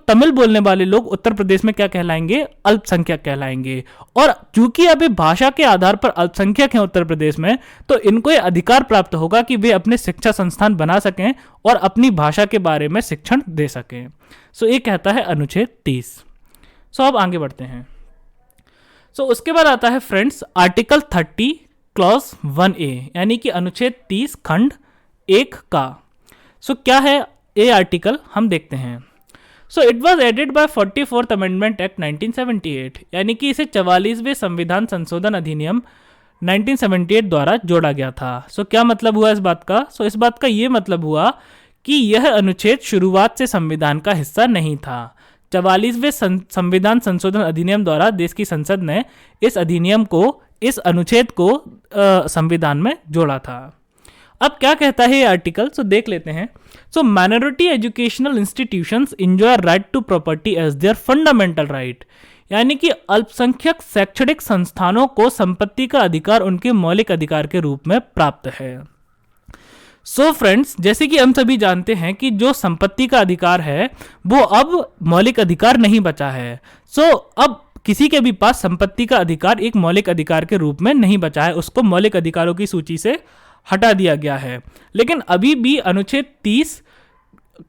तमिल बोलने वाले लोग उत्तर प्रदेश में क्या कहलाएंगे? अल्पसंख्यक कहलाएंगे। और चूंकि अभी भाषा के आधार पर अल्पसंख्यक हैं उत्तर प्रदेश में, तो इनको ये अधिकार प्राप्त होगा कि वे अपने शिक्षा संस्थान बना सकें और अपनी भाषा के बारे में शिक्षण दे सकें। ये कहता है अनुच्छेद 30। अब आगे बढ़ते हैं। उसके बाद आता है फ्रेंड्स आर्टिकल 30 क्लॉज 1A, यानी कि अनुच्छेद 30 खंड 1 का। क्या है ये आर्टिकल, हम देखते हैं। It was added by 44th amendment act 1978, यानी कि इसे 44वें संविधान संशोधन अधिनियम 1978 द्वारा जोड़ा गया था। क्या मतलब हुआ इस बात का? इस बात का ये मतलब हुआ कि यह अनुच्छेद शुरुआत से संविधान का हिस्सा नहीं था। 44वें संविधान संशोधन अधिनियम द्वारा देश की संसद ने इस अधिनियम को, इस अनुच्छेद को संविधान में जोड़ा था। अब क्या कहता है ये आर्टिकल, देख लेते हैं। Minority educational institutions enjoy right to property as their fundamental right, यानी कि अल्पसंख्यक शैक्षणिक संस्थानों को संपत्ति का अधिकार उनके मौलिक अधिकार के रूप में प्राप्त है। फ्रेंड्स, जैसे कि हम सभी जानते हैं कि जो संपत्ति का अधिकार है वो अब मौलिक अधिकार नहीं बचा है। अब किसी के भी पास संपत्ति का अधिकार एक मौलिक अधिकार के रूप में नहीं बचा है, उसको मौलिक अधिकारों की सूची से हटा दिया गया है। लेकिन अभी भी अनुच्छेद 30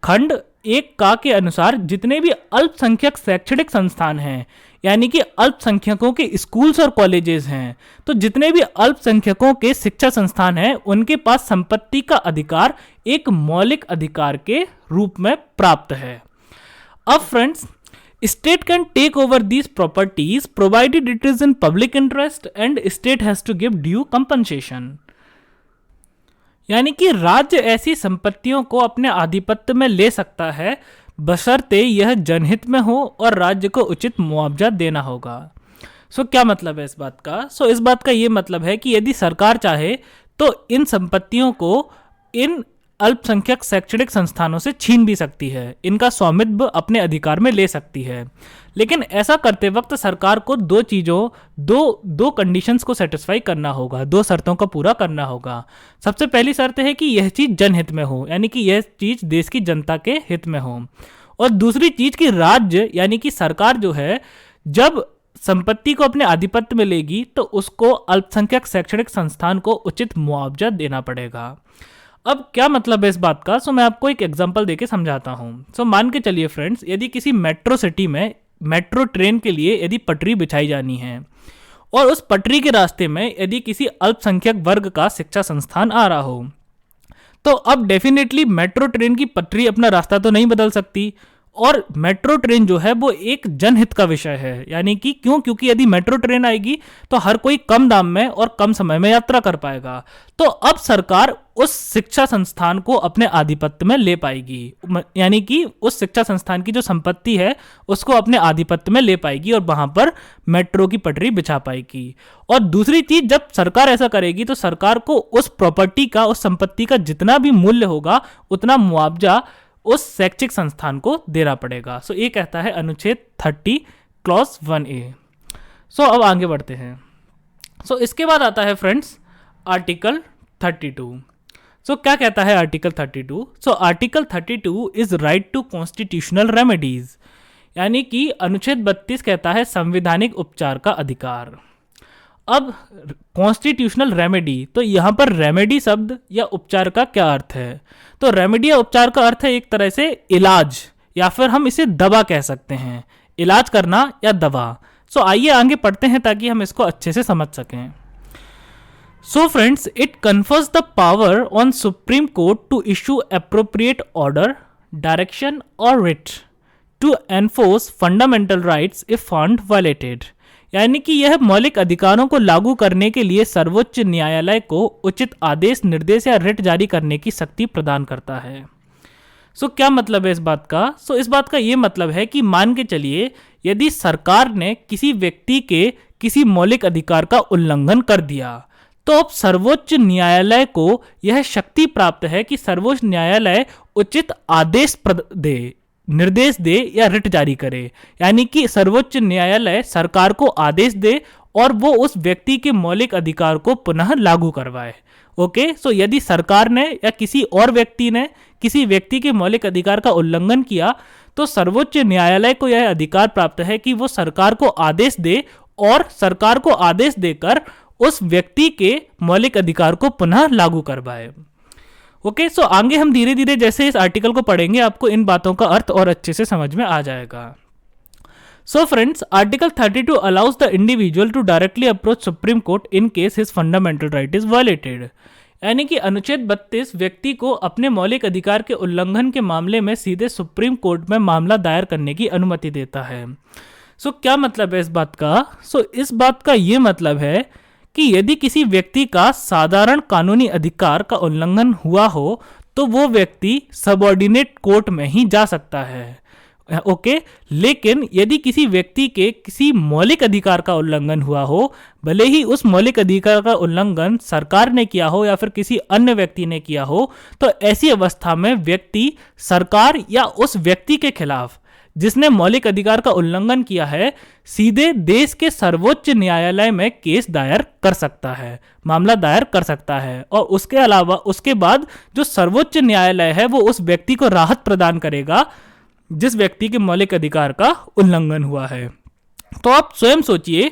खंड 1 का के अनुसार जितने भी अल्पसंख्यक शैक्षणिक संस्थान हैं, यानी कि अल्पसंख्यकों के स्कूल्स और कॉलेजेस हैं, तो जितने भी अल्पसंख्यकों के शिक्षा संस्थान हैं उनके पास संपत्ति का अधिकार एक मौलिक अधिकार के रूप में प्राप्त है। अब friends, state can take over these properties provided it is in public interest and state has to give due compensation, यानी कि राज्य ऐसी संपत्तियों को अपने आधिपत्य में ले सकता है बशर्ते यह जनहित में हो और राज्य को उचित मुआवजा देना होगा। क्या मतलब है इस बात का? इस बात का ये मतलब है कि यदि सरकार चाहे तो इन संपत्तियों को इन अल्पसंख्यक शैक्षणिक संस्थानों से छीन भी सकती है, इनका स्वामित्व अपने अधिकार में ले सकती है। लेकिन ऐसा करते वक्त सरकार को दो कंडीशंस को सेटिस्फाई करना होगा, 2 शर्तों का पूरा करना होगा। सबसे पहली शर्त है कि यह चीज जनहित में हो, यानी कि यह चीज देश की जनता के हित में हो। और दूसरी चीज कि राज्य यानी कि सरकार जो है, जब संपत्ति को अपने आधिपत्य में लेगी तो उसको अल्पसंख्यक शैक्षणिक संस्थान को उचित मुआवजा देना पड़ेगा। अब क्या मतलब है इस बात का? मैं आपको एक एग्जांपल देके समझाता हूँ। मान के चलिए फ्रेंड्स, यदि किसी मेट्रो सिटी में मेट्रो ट्रेन के लिए यदि पटरी बिछाई जानी है और उस पटरी के रास्ते में यदि किसी अल्पसंख्यक वर्ग का शिक्षा संस्थान आ रहा हो, तो अब डेफिनेटली मेट्रो ट्रेन की पटरी अपना रास्ता तो नहीं बदल सकती, और मेट्रो ट्रेन जो है वो एक जनहित का विषय है। यानी कि क्योंकि यदि मेट्रो ट्रेन आएगी तो हर कोई कम दाम में और कम समय में यात्रा कर पाएगा। तो अब सरकार उस शिक्षा संस्थान को अपने आधिपत्य में ले पाएगी, यानी कि उस शिक्षा संस्थान की जो संपत्ति है उसको अपने आधिपत्य में ले पाएगी और वहां पर मेट्रो की पटरी बिछा पाएगी। और दूसरी चीज, जब सरकार ऐसा करेगी तो सरकार को उस प्रॉपर्टी का, उस संपत्ति का जितना भी मूल्य होगा उतना मुआवजा उस शैक्षिक संस्थान को देना पड़ेगा। ये कहता है अनुच्छेद 30 क्लॉज 1A। अब आगे बढ़ते हैं। इसके बाद आता है फ्रेंड्स आर्टिकल 32। क्या कहता है article 32? Article 32 is right to constitutional remedies, यानी कि अनुच्छेद 32 कहता है संवैधानिक उपचार का अधिकार। अब कॉन्स्टिट्यूशनल रेमेडी, तो यहाँ पर रेमेडी शब्द या उपचार का क्या अर्थ है? तो रेमेडी या उपचार का अर्थ है एक तरह से इलाज, या फिर हम इसे दवा कह सकते हैं, इलाज करना या दवा। आइए आगे पढ़ते हैं ताकि हम इसको अच्छे से समझ सकें। Friends, it confers the power on Supreme Court to issue appropriate order, direction और writ to enforce fundamental rights if found violated, यानी कि यह मौलिक अधिकारों को लागू करने के लिए सर्वोच्च न्यायालय को उचित आदेश, निर्देश या रिट जारी करने की शक्ति प्रदान करता है। क्या मतलब है इस बात का? इस बात का ये मतलब है कि मान के चलिए यदि सरकार ने किसी व्यक्ति के किसी मौलिक अधिकार का उल्लंघन कर दिया, तो अब सर्वोच्च न्यायालय को यह शक्ति प्राप्त है कि सर्वोच्च न्यायालय उचित आदेश दे, निर्देश दे या रिट जारी करे, यानी कि सर्वोच्च न्यायालय सरकार को आदेश दे और वो उस व्यक्ति के मौलिक अधिकार को पुनः लागू करवाए। ओके, यदि सरकार ने या किसी और व्यक्ति ने किसी व्यक्ति के मौलिक अधिकार का उल्लंघन किया तो सर्वोच्च न्यायालय को यह अधिकार प्राप्त है कि वो सरकार को आदेश दे और सरकार को आदेश देकर उस व्यक्ति के मौलिक अधिकार को पुनः लागू करवाए। ओके, आगे हम धीरे धीरे जैसे इस आर्टिकल को पढ़ेंगे आपको इन बातों का अर्थ और अच्छे से समझ में आ जाएगा। Friends, article 32 allows the individual to directly approach Supreme Court in case his fundamental right is violated, यानी कि अनुच्छेद 32 व्यक्ति को अपने मौलिक अधिकार के उल्लंघन के मामले में सीधे सुप्रीम कोर्ट में मामला दायर करने की अनुमति देता है। क्या मतलब है इस बात का? इस बात का ये मतलब है कि यदि किसी व्यक्ति का साधारण कानूनी अधिकार का उल्लंघन हुआ हो तो वो व्यक्ति सबऑर्डिनेट कोर्ट में ही जा सकता है। ओके, लेकिन यदि किसी व्यक्ति के किसी मौलिक अधिकार का उल्लंघन हुआ हो, भले ही उस मौलिक अधिकार का उल्लंघन सरकार ने किया हो या फिर किसी अन्य व्यक्ति ने किया हो, तो ऐसी अवस्था में व्यक्ति सरकार या उस व्यक्ति के खिलाफ जिसने मौलिक अधिकार का उल्लंघन किया है सीधे देश के सर्वोच्च न्यायालय में केस दायर कर सकता है, मामला दायर कर सकता है। और उसके अलावा उसके बाद जो सर्वोच्च न्यायालय है वो उस व्यक्ति को राहत प्रदान करेगा जिस व्यक्ति के मौलिक अधिकार का उल्लंघन हुआ है। तो आप स्वयं सोचिए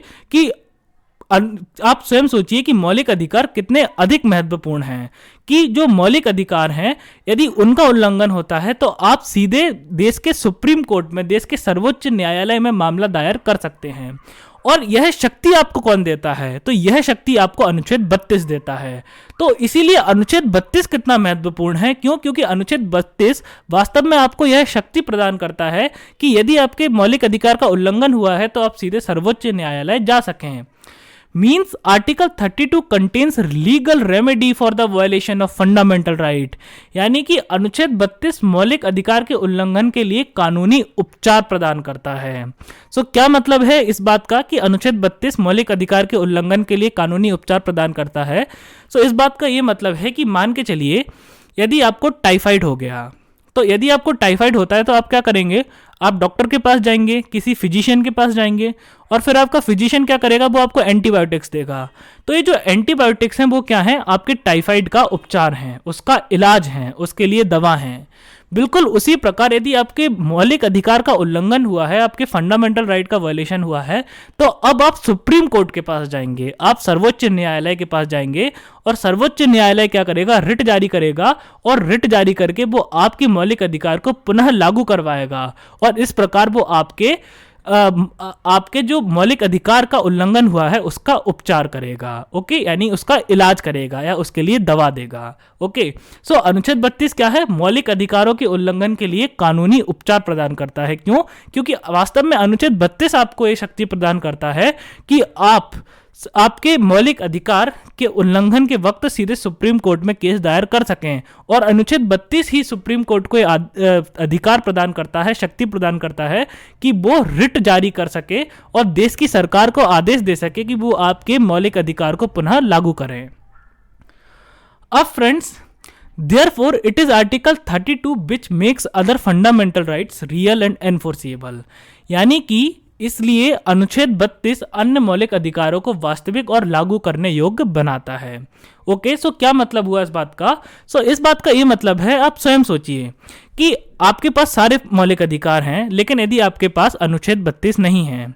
कि मौलिक अधिकार कितने अधिक महत्वपूर्ण हैं, कि जो मौलिक अधिकार हैं यदि उनका उल्लंघन होता है तो आप सीधे देश के सुप्रीम कोर्ट में, देश के सर्वोच्च न्यायालय में मामला दायर कर सकते हैं। और यह शक्ति आपको कौन देता है? तो यह शक्ति आपको अनुच्छेद 32 देता है। तो इसीलिए अनुच्छेद 32 कितना महत्वपूर्ण है? क्योंकि अनुच्छेद 32 वास्तव में आपको यह शक्ति प्रदान करता है कि यदि आपके मौलिक अधिकार का उल्लंघन हुआ है तो आप सीधे सर्वोच्च न्यायालय जा सकें। Means Article 32 contains legal remedy for the violation of fundamental right, यानी कि अनुच्छेद 32 मौलिक अधिकार के उल्लंघन के लिए कानूनी उपचार प्रदान करता है। क्या मतलब है इस बात का कि अनुच्छेद 32 मौलिक अधिकार के उल्लंघन के लिए कानूनी उपचार प्रदान करता है? इस बात का ये मतलब है कि मान के चलिए यदि आपको टाइफाइड हो गया, तो यदि आपको टाइफाइड होता है तो आप क्या करेंगे? आप डॉक्टर के पास जाएंगे, किसी फिजिशियन के पास जाएंगे और फिर आपका फिजिशियन क्या करेगा? वो आपको एंटीबायोटिक्स देगा। तो ये जो एंटीबायोटिक्स हैं वो क्या हैं? आपके टाइफाइड का उपचार हैं, उसका इलाज है, उसके लिए दवा है। बिल्कुल उसी प्रकार यदि आपके मौलिक अधिकार का उल्लंघन हुआ है, आपके फंडामेंटल राइट का वायलेशन हुआ है, तो अब आप सुप्रीम कोर्ट के पास जाएंगे, आप सर्वोच्च न्यायालय के पास जाएंगे और सर्वोच्च न्यायालय क्या करेगा, रिट जारी करेगा और रिट जारी करके वो आपके मौलिक अधिकार को पुनः लागू करवाएगा और इस प्रकार वो आपके जो मौलिक अधिकार का उल्लंघन हुआ है उसका उपचार करेगा। ओके, यानी उसका इलाज करेगा या उसके लिए दवा देगा। ओके, सो अनुच्छेद 32 क्या है, मौलिक अधिकारों के उल्लंघन के लिए कानूनी उपचार प्रदान करता है। क्यों? क्योंकि वास्तव में अनुच्छेद 32 आपको ये शक्ति प्रदान करता है कि आपके मौलिक अधिकार के उल्लंघन के वक्त सीधे सुप्रीम कोर्ट में केस दायर कर सकें और अनुच्छेद 32 ही सुप्रीम कोर्ट को अधिकार प्रदान करता है, शक्ति प्रदान करता है कि वो रिट जारी कर सके और देश की सरकार को आदेश दे सके कि वो आपके मौलिक अधिकार को पुनः लागू करें। अब friends, therefore it is article 32 which makes other fundamental rights real and enforceable, यानी कि इसलिए अनुच्छेद 32 अन्य मौलिक अधिकारों को वास्तविक और लागू करने योग्य बनाता है। ओके, सो क्या मतलब हुआ इस बात का? इस बात का ये मतलब है, आप स्वयं सोचिए कि आपके पास सारे मौलिक अधिकार हैं, लेकिन यदि आपके पास अनुच्छेद 32 नहीं है,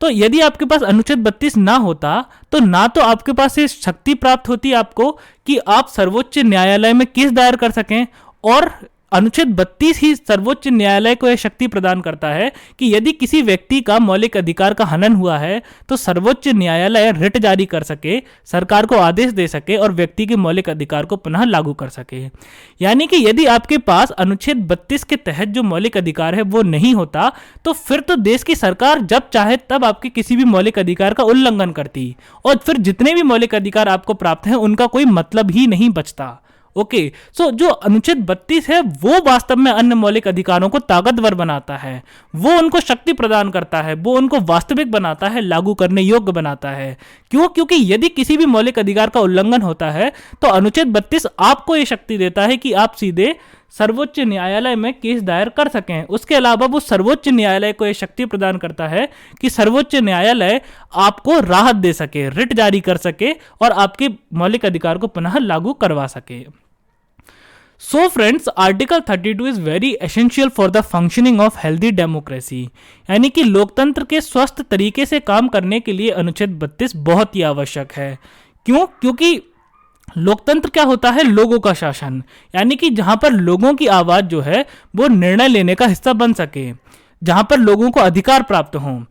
तो यदि आपके पास अनुच्छेद 32 ना होता तो ना तो आपके पास ये शक्ति प्राप्त होती आपको कि आप सर्वोच्च न्यायालय में केस दायर कर सकें, और अनुच्छेद 32 ही सर्वोच्च न्यायालय को यह शक्ति प्रदान करता है कि यदि किसी व्यक्ति का मौलिक अधिकार का हनन हुआ है तो सर्वोच्च न्यायालय रिट जारी कर सके, सरकार को आदेश दे सके और व्यक्ति के मौलिक अधिकार को पुनः लागू कर सके। यानी कि यदि आपके पास अनुच्छेद 32 के तहत जो मौलिक अधिकार है वो नहीं होता तो फिर तो देश की सरकार जब चाहे तब आपके किसी भी मौलिक अधिकार का उल्लंघन करती और फिर जितने भी मौलिक अधिकार आपको प्राप्त हैं उनका कोई मतलब ही नहीं बचता। ओके, सो जो अनुच्छेद 32 है वो वास्तव में अन्य मौलिक अधिकारों को ताकतवर बनाता है, वो उनको शक्ति प्रदान करता है, वो उनको वास्तविक बनाता है, लागू करने योग्य बनाता है। क्यों? क्योंकि यदि किसी भी मौलिक अधिकार का उल्लंघन होता है तो अनुच्छेद 32 आपको ये शक्ति देता है कि आप सीधे सर्वोच्च न्यायालय में केस दायर कर सकें। उसके अलावा वो सर्वोच्च न्यायालय को यह शक्ति प्रदान करता है कि सर्वोच्च न्यायालय आपको राहत दे सके, रिट जारी कर सके और आपके मौलिक अधिकार को पुनः लागू करवा सके। So friends, Article 32 is very essential for the functioning of healthy democracy, यानी कि लोकतंत्र के स्वस्थ तरीके से काम करने के लिए अनुच्छेद 32 बहुत ही आवश्यक है। क्यों? क्योंकि लोकतंत्र क्या होता है? लोगों का शासन, यानी कि जहां पर लोगों की आवाज जो है वो निर्णय लेने का हिस्सा बन सके, जहां पर लोगों को अधिकार प्राप्त हों।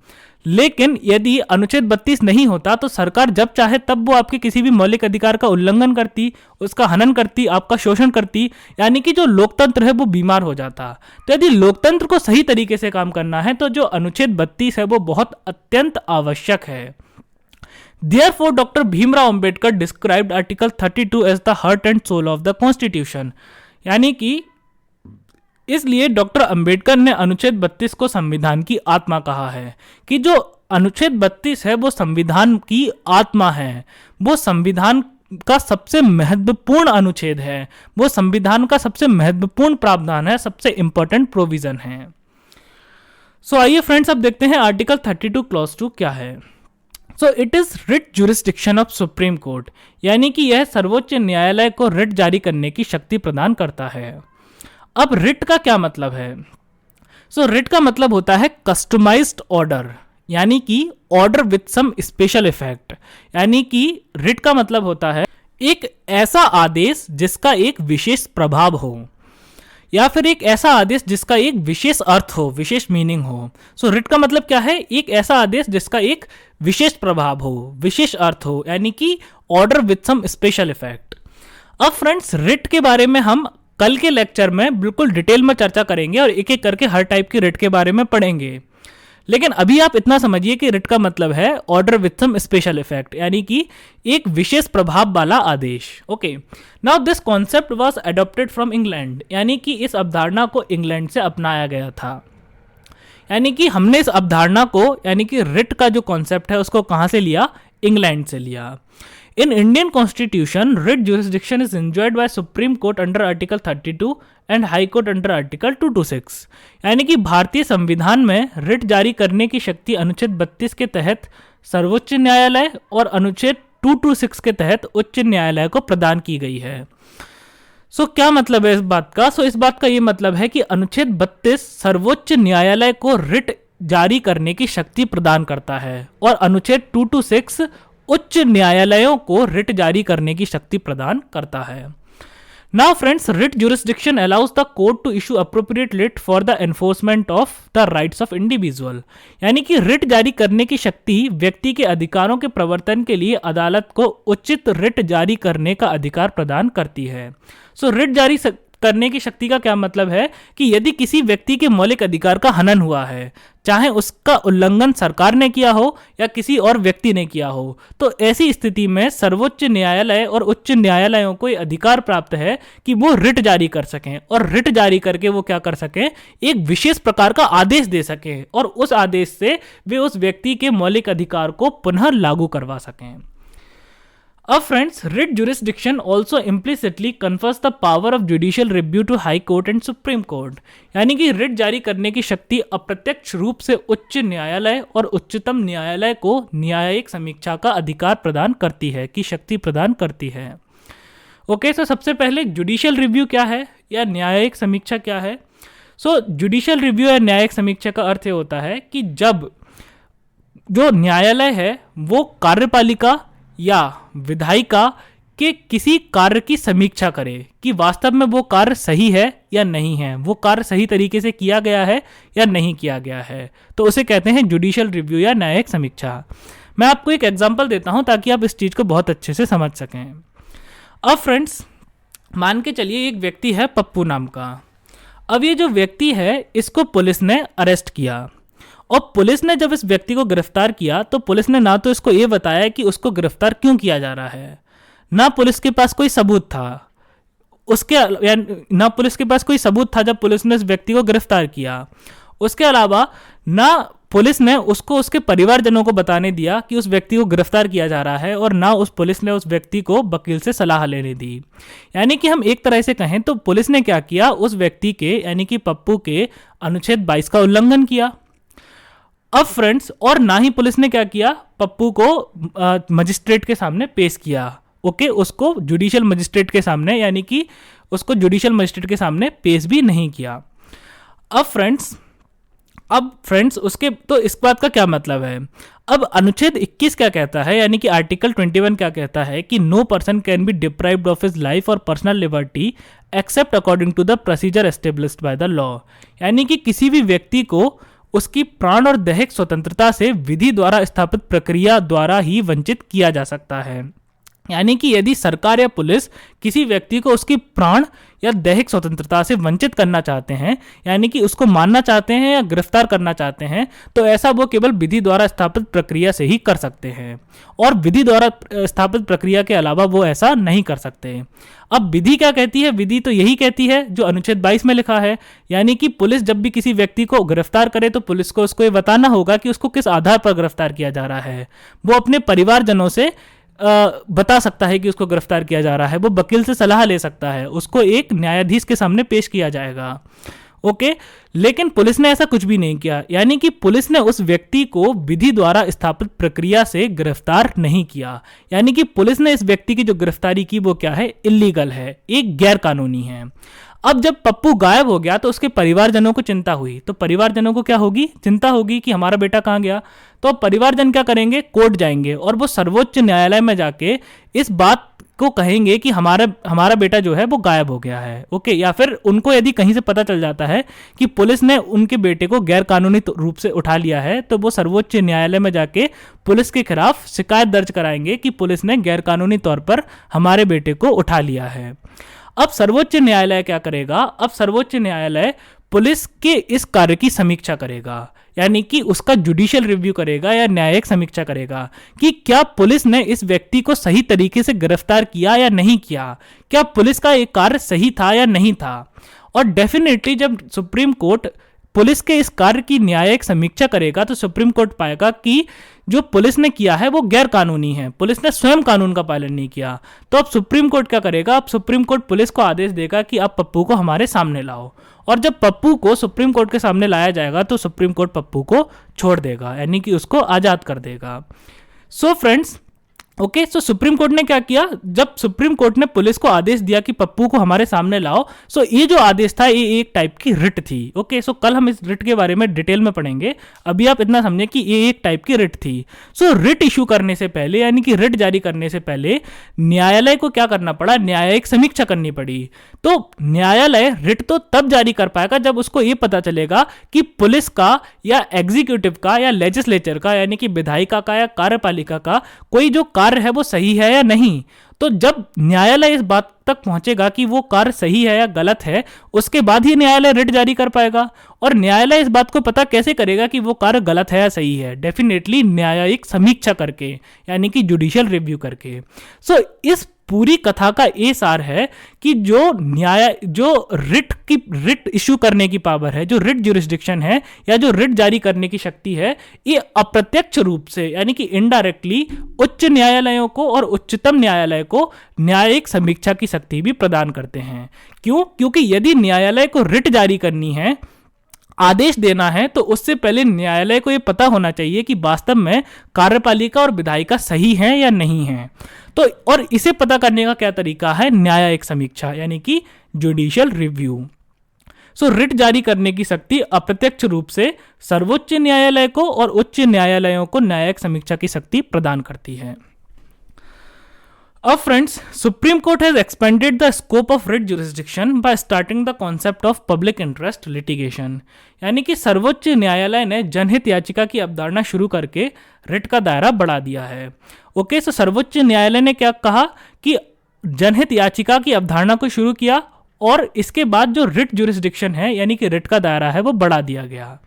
लेकिन यदि अनुच्छेद 32 नहीं होता तो सरकार जब चाहे तब वो आपके किसी भी मौलिक अधिकार का उल्लंघन करती, उसका हनन करती, आपका शोषण करती, यानी कि जो लोकतंत्र है वो बीमार हो जाता। तो यदि लोकतंत्र को सही तरीके से काम करना है तो जो अनुच्छेद 32 है वो बहुत अत्यंत आवश्यक है। Therefore, Dr. Bhimrao Ambedkar described Article 32 as the heart and soul of the Constitution, यानी कि इसलिए डॉक्टर अंबेडकर ने अनुच्छेद 32 को संविधान की आत्मा कहा है कि जो अनुच्छेद 32 है वो संविधान की आत्मा है, वो संविधान का सबसे महत्वपूर्ण अनुच्छेद है, वो संविधान का सबसे महत्वपूर्ण प्रावधान है, सबसे इंपॉर्टेंट प्रोविजन है। आइए फ्रेंड्स, अब देखते हैं आर्टिकल 32 क्लॉज 2 क्या है। It is writ jurisdiction of supreme court, यानी कि यह सर्वोच्च न्यायालय को रिट जारी करने की शक्ति प्रदान करता है। अब रिट का क्या मतलब है? रिट का मतलब होता है कस्टमाइज्ड ऑर्डर, यानी कि order with some special effect, यानी कि रिट का मतलब होता है एक ऐसा आदेश जिसका एक विशेष प्रभाव हो या फिर एक ऐसा आदेश जिसका एक विशेष अर्थ हो, विशेष मीनिंग हो। रिट का मतलब क्या है? एक ऐसा आदेश जिसका एक विशेष प्रभाव हो, विशेष अर्थ हो, यानी कि order with some special effect. अब फ्रेंड्स, रिट के बारे में हम कल के लेक्चर में बिल्कुल डिटेल में चर्चा करेंगे और एक एक करके हर टाइप की रिट के बारे में पढ़ेंगे, लेकिन अभी आप इतना समझिए कि रिट का मतलब है order with some special effect, यानी कि एक विशेष प्रभाव वाला आदेश। Okay, now this concept was adopted from England, यानी कि इस अवधारणा को इंग्लैंड से अपनाया गया था। यानी कि हमने इस अवधारणा को, यानी कि रिट का जो कॉन्सेप्ट है उसको कहाँ से लिया? इंग्लैंड से लिया। In Indian Constitution, writ jurisdiction is enjoyed by Supreme Court under Article 32 and High Court under Article 226, यानी कि भारतीय संविधान में रिट जारी करने की शक्ति अनुच्छेद 32 के तहत सर्वोच्च न्यायालय और अनुच्छेद 226 के तहत उच्च न्यायालय को प्रदान की गई है। क्या मतलब है इस बात का? इस बात का ये मतलब है कि अनुच्छेद 32 सर्वोच्च न्यायालय को रिट जारी करने की शक्ति प्रदान करता है और अनुच्छेद 226 उच्च न्यायालयों को रिट जारी करने की शक्ति प्रदान करता है। Now friends, writ jurisdiction allows the court to issue appropriate writ for the enforcement of the rights of individual। यानी कि रिट जारी करने की शक्ति व्यक्ति के अधिकारों के प्रवर्तन के लिए अदालत को उचित रिट जारी करने का अधिकार प्रदान करती है। रिट जारी करने की शक्ति का क्या मतलब है कि यदि किसी व्यक्ति के मौलिक अधिकार का हनन हुआ है, चाहे उसका उल्लंघन सरकार ने किया हो या किसी और व्यक्ति ने किया हो, तो ऐसी स्थिति में सर्वोच्च न्यायालय और उच्च न्यायालयों को अधिकार प्राप्त है कि वो रिट जारी कर सकें और रिट जारी करके वो क्या कर सकें, एक विशेष प्रकार का आदेश दे सकें और उस आदेश से वे उस व्यक्ति के मौलिक अधिकार को पुनः लागू करवा सकें। अब friends, writ jurisdiction also implicitly confers the power of judicial review to High Court and Supreme Court। यानी कि रिट जारी करने की शक्ति अप्रत्यक्ष रूप से उच्च न्यायालय और उच्चतम न्यायालय को न्यायिक समीक्षा का अधिकार प्रदान करती है, की शक्ति प्रदान करती है। ओके, सबसे पहले जुडिशियल रिव्यू क्या है या न्यायिक समीक्षा क्या है? जुडिशियल रिव्यू या न्यायिक समीक्षा का अर्थ होता है कि जब जो न्यायालय है वो कार्यपालिका या विधायिका के किसी कार्य की समीक्षा करे कि वास्तव में वो कार्य सही है या नहीं है, वो कार्य सही तरीके से किया गया है या नहीं किया गया है, तो उसे कहते हैं जुडिशियल रिव्यू या न्यायिक समीक्षा। मैं आपको एक एग्जांपल देता हूं ताकि आप इस चीज़ को बहुत अच्छे से समझ सकें। अब फ्रेंड्स, मान के चलिए एक व्यक्ति है पप्पू नाम का। अब ये जो व्यक्ति है इसको पुलिस ने अरेस्ट किया और पुलिस ने जब इस व्यक्ति को गिरफ्तार किया तो पुलिस ने ना तो इसको ये बताया कि उसको गिरफ्तार क्यों किया जा रहा है, ना पुलिस के पास कोई सबूत था ना पुलिस के पास कोई सबूत था जब पुलिस ने इस व्यक्ति को गिरफ्तार किया। उसके अलावा ना पुलिस ने उसको उसके परिवारजनों को बताने दिया कि उस व्यक्ति को गिरफ्तार किया जा रहा है और ना उस पुलिस ने उस व्यक्ति को वकील से सलाह लेने दी। यानी कि हम एक तरह से कहें तो पुलिस ने क्या किया, उस व्यक्ति के यानी कि पप्पू के अनुच्छेद 22 का उल्लंघन किया। अब फ्रेंड्स, और ना ही पुलिस ने क्या किया, पप्पू को मजिस्ट्रेट के सामने पेश किया। ओके, उसको जुडिशियल मजिस्ट्रेट के सामने यानी कि उसको जुडिशियल मजिस्ट्रेट के सामने पेश भी नहीं किया। अब फ्रेंड्स उसके तो इस बात का क्या मतलब है? अब अनुच्छेद 21 क्या कहता है, यानी कि आर्टिकल 21 क्या कहता है कि no person can be deprived of his life और personal liberty except according to the procedure established by the law. यानी कि किसी भी व्यक्ति को उसकी प्राण और दैहिक स्वतंत्रता से विधि द्वारा स्थापित प्रक्रिया द्वारा ही वंचित किया जा सकता है। यानी कि यदि सरकार या पुलिस किसी व्यक्ति को उसकी प्राण या दैहिक स्वतंत्रता से वंचित करना चाहते हैं, यानी कि उसको मारना चाहते हैं या गिरफ्तार करना चाहते हैं, तो ऐसा वो केवल विधि द्वारा स्थापित प्रक्रिया से ही कर सकते हैं और विधि द्वारा स्थापित प्रक्रिया के अलावा वो ऐसा नहीं कर सकते। अब विधि क्या कहती है? विधि तो यही कहती है जो अनुच्छेद 22 में लिखा है, यानी कि पुलिस जब भी किसी व्यक्ति को गिरफ्तार करे तो पुलिस को उसको ये बताना होगा कि उसको किस आधार पर गिरफ्तार किया जा रहा है। वो अपने परिवारजनों से बता सकता है कि उसको गिरफ्तार किया जा रहा है, वो वकील से सलाह ले सकता है, उसको एक न्यायाधीश के सामने पेश किया जाएगा। ओके, लेकिन पुलिस ने ऐसा कुछ भी नहीं किया, यानी कि पुलिस ने उस व्यक्ति को विधि द्वारा स्थापित प्रक्रिया से गिरफ्तार नहीं किया। यानी कि पुलिस ने इस व्यक्ति की जो गिरफ्तारी की वो क्या है, इलीगल है, एक गैर कानूनी है। अब जब पप्पू गायब हो गया तो उसके परिवारजनों को चिंता हुई, तो परिवारजनों को क्या होगी, चिंता होगी कि हमारा बेटा कहाँ गया। तो परिवारजन क्या करेंगे, कोर्ट जाएंगे और वो सर्वोच्च न्यायालय में जाके इस बात को कहेंगे कि हमारा बेटा जो है वो गायब हो गया है। ओके, या फिर उनको यदि कहीं से पता चल जाता है कि पुलिस ने उनके बेटे को गैर कानूनी रूप से उठा लिया है, तो वो सर्वोच्च न्यायालय में जाके पुलिस के खिलाफ शिकायत दर्ज कराएंगे कि पुलिस ने गैर कानूनी तौर पर हमारे बेटे को उठा लिया है। अब सर्वोच्च न्यायालय क्या करेगा, अब सर्वोच्च न्यायालय पुलिस के इस कार्य की समीक्षा करेगा, यानी कि उसका जुडिशियल रिव्यू करेगा या न्यायिक समीक्षा करेगा कि क्या पुलिस ने इस व्यक्ति को सही तरीके से गिरफ्तार किया या नहीं किया, क्या पुलिस का ये कार्य सही था या नहीं था। और डेफिनेटली जब सुप्रीम कोर्ट पुलिस के इस कार्य की न्यायिक समीक्षा करेगा तो सुप्रीम कोर्ट पाएगा कि जो पुलिस ने किया है वो गैर कानूनी है, पुलिस ने स्वयं कानून का पालन नहीं किया। तो अब सुप्रीम कोर्ट क्या करेगा, अब सुप्रीम कोर्ट पुलिस को आदेश देगा कि आप पप्पू को हमारे सामने लाओ, और जब पप्पू को सुप्रीम कोर्ट के सामने लाया जाएगा तो सुप्रीम कोर्ट पप्पू को छोड़ देगा, यानी कि उसको आज़ाद कर देगा। सो फ्रेंड्स, ओके, सो सुप्रीम कोर्ट ने क्या किया, जब सुप्रीम कोर्ट ने पुलिस को आदेश दिया कि पप्पू को हमारे सामने लाओ, सो ये जो आदेश था ये एक टाइप की रिट थी। ओके, सो कल हम इस रिट के बारे में डिटेल में पढ़ेंगे, अभी आप इतना समझें कि ये एक टाइप की रिट थी। सो रिट इशू करने से पहले, यानी कि रिट जारी करने से पहले न्यायालय को क्या करना पड़ा, न्यायिक समीक्षा करनी पड़ी। तो न्यायालय रिट तो तब जारी कर पाएगा जब उसको ये पता चलेगा कि पुलिस का या एग्जीक्यूटिव का या लेजिस्लेचर का, यानी कि विधायिका का या कार्यपालिका का कोई जो कार्य है वो सही है या नहीं। तो जब न्यायालय इस बात तक पहुंचेगा कि वो कार्य सही है या गलत है, उसके बाद ही न्यायालय रिट जारी कर पाएगा। और न्यायालय इस बात को पता कैसे करेगा कि वो कार्य गलत है या सही है? डेफिनेटली न्यायिक समीक्षा करके, यानी कि जुडिशियल रिव्यू करके। सो इस पूरी कथा का ये सार है कि जो रिट इशू करने की पावर है, जो रिट ज्यूरिसडिक्शन है या जो रिट जारी करने की शक्ति है, ये अप्रत्यक्ष रूप से, यानी कि इनडायरेक्टली उच्च न्यायालयों को और उच्चतम न्यायालय को न्यायिक समीक्षा की शक्ति भी प्रदान करते हैं। क्यों? क्योंकि यदि न्यायालय को रिट जारी करनी है, आदेश देना है, तो उससे पहले न्यायालय को यह पता होना चाहिए कि वास्तव में कार्यपालिका और विधायिका सही है या नहीं है। तो और इसे पता करने का क्या तरीका है? न्यायिक समीक्षा, यानी कि जुडिशियल रिव्यू। सो रिट जारी करने की शक्ति अप्रत्यक्ष रूप से सर्वोच्च न्यायालय को और उच्च न्यायालयों को न्यायिक समीक्षा की शक्ति प्रदान करती है। अब friends, supreme court has expanded the scope of writ jurisdiction bye starting the concept of public interest litigation, यानी कि सर्वोच्च न्यायालय ने जनहित याचिका की अवधारणा शुरू करके रिट का दायरा बढ़ा दिया है। ओके, सो सर्वोच्च न्यायालय ने क्या कहा कि जनहित याचिका की अवधारणा को शुरू किया और इसके बाद जो रिट जुरिस्डिक्शन है, यानी कि रिट का दायरा है, वो बढ़ा दिया गया।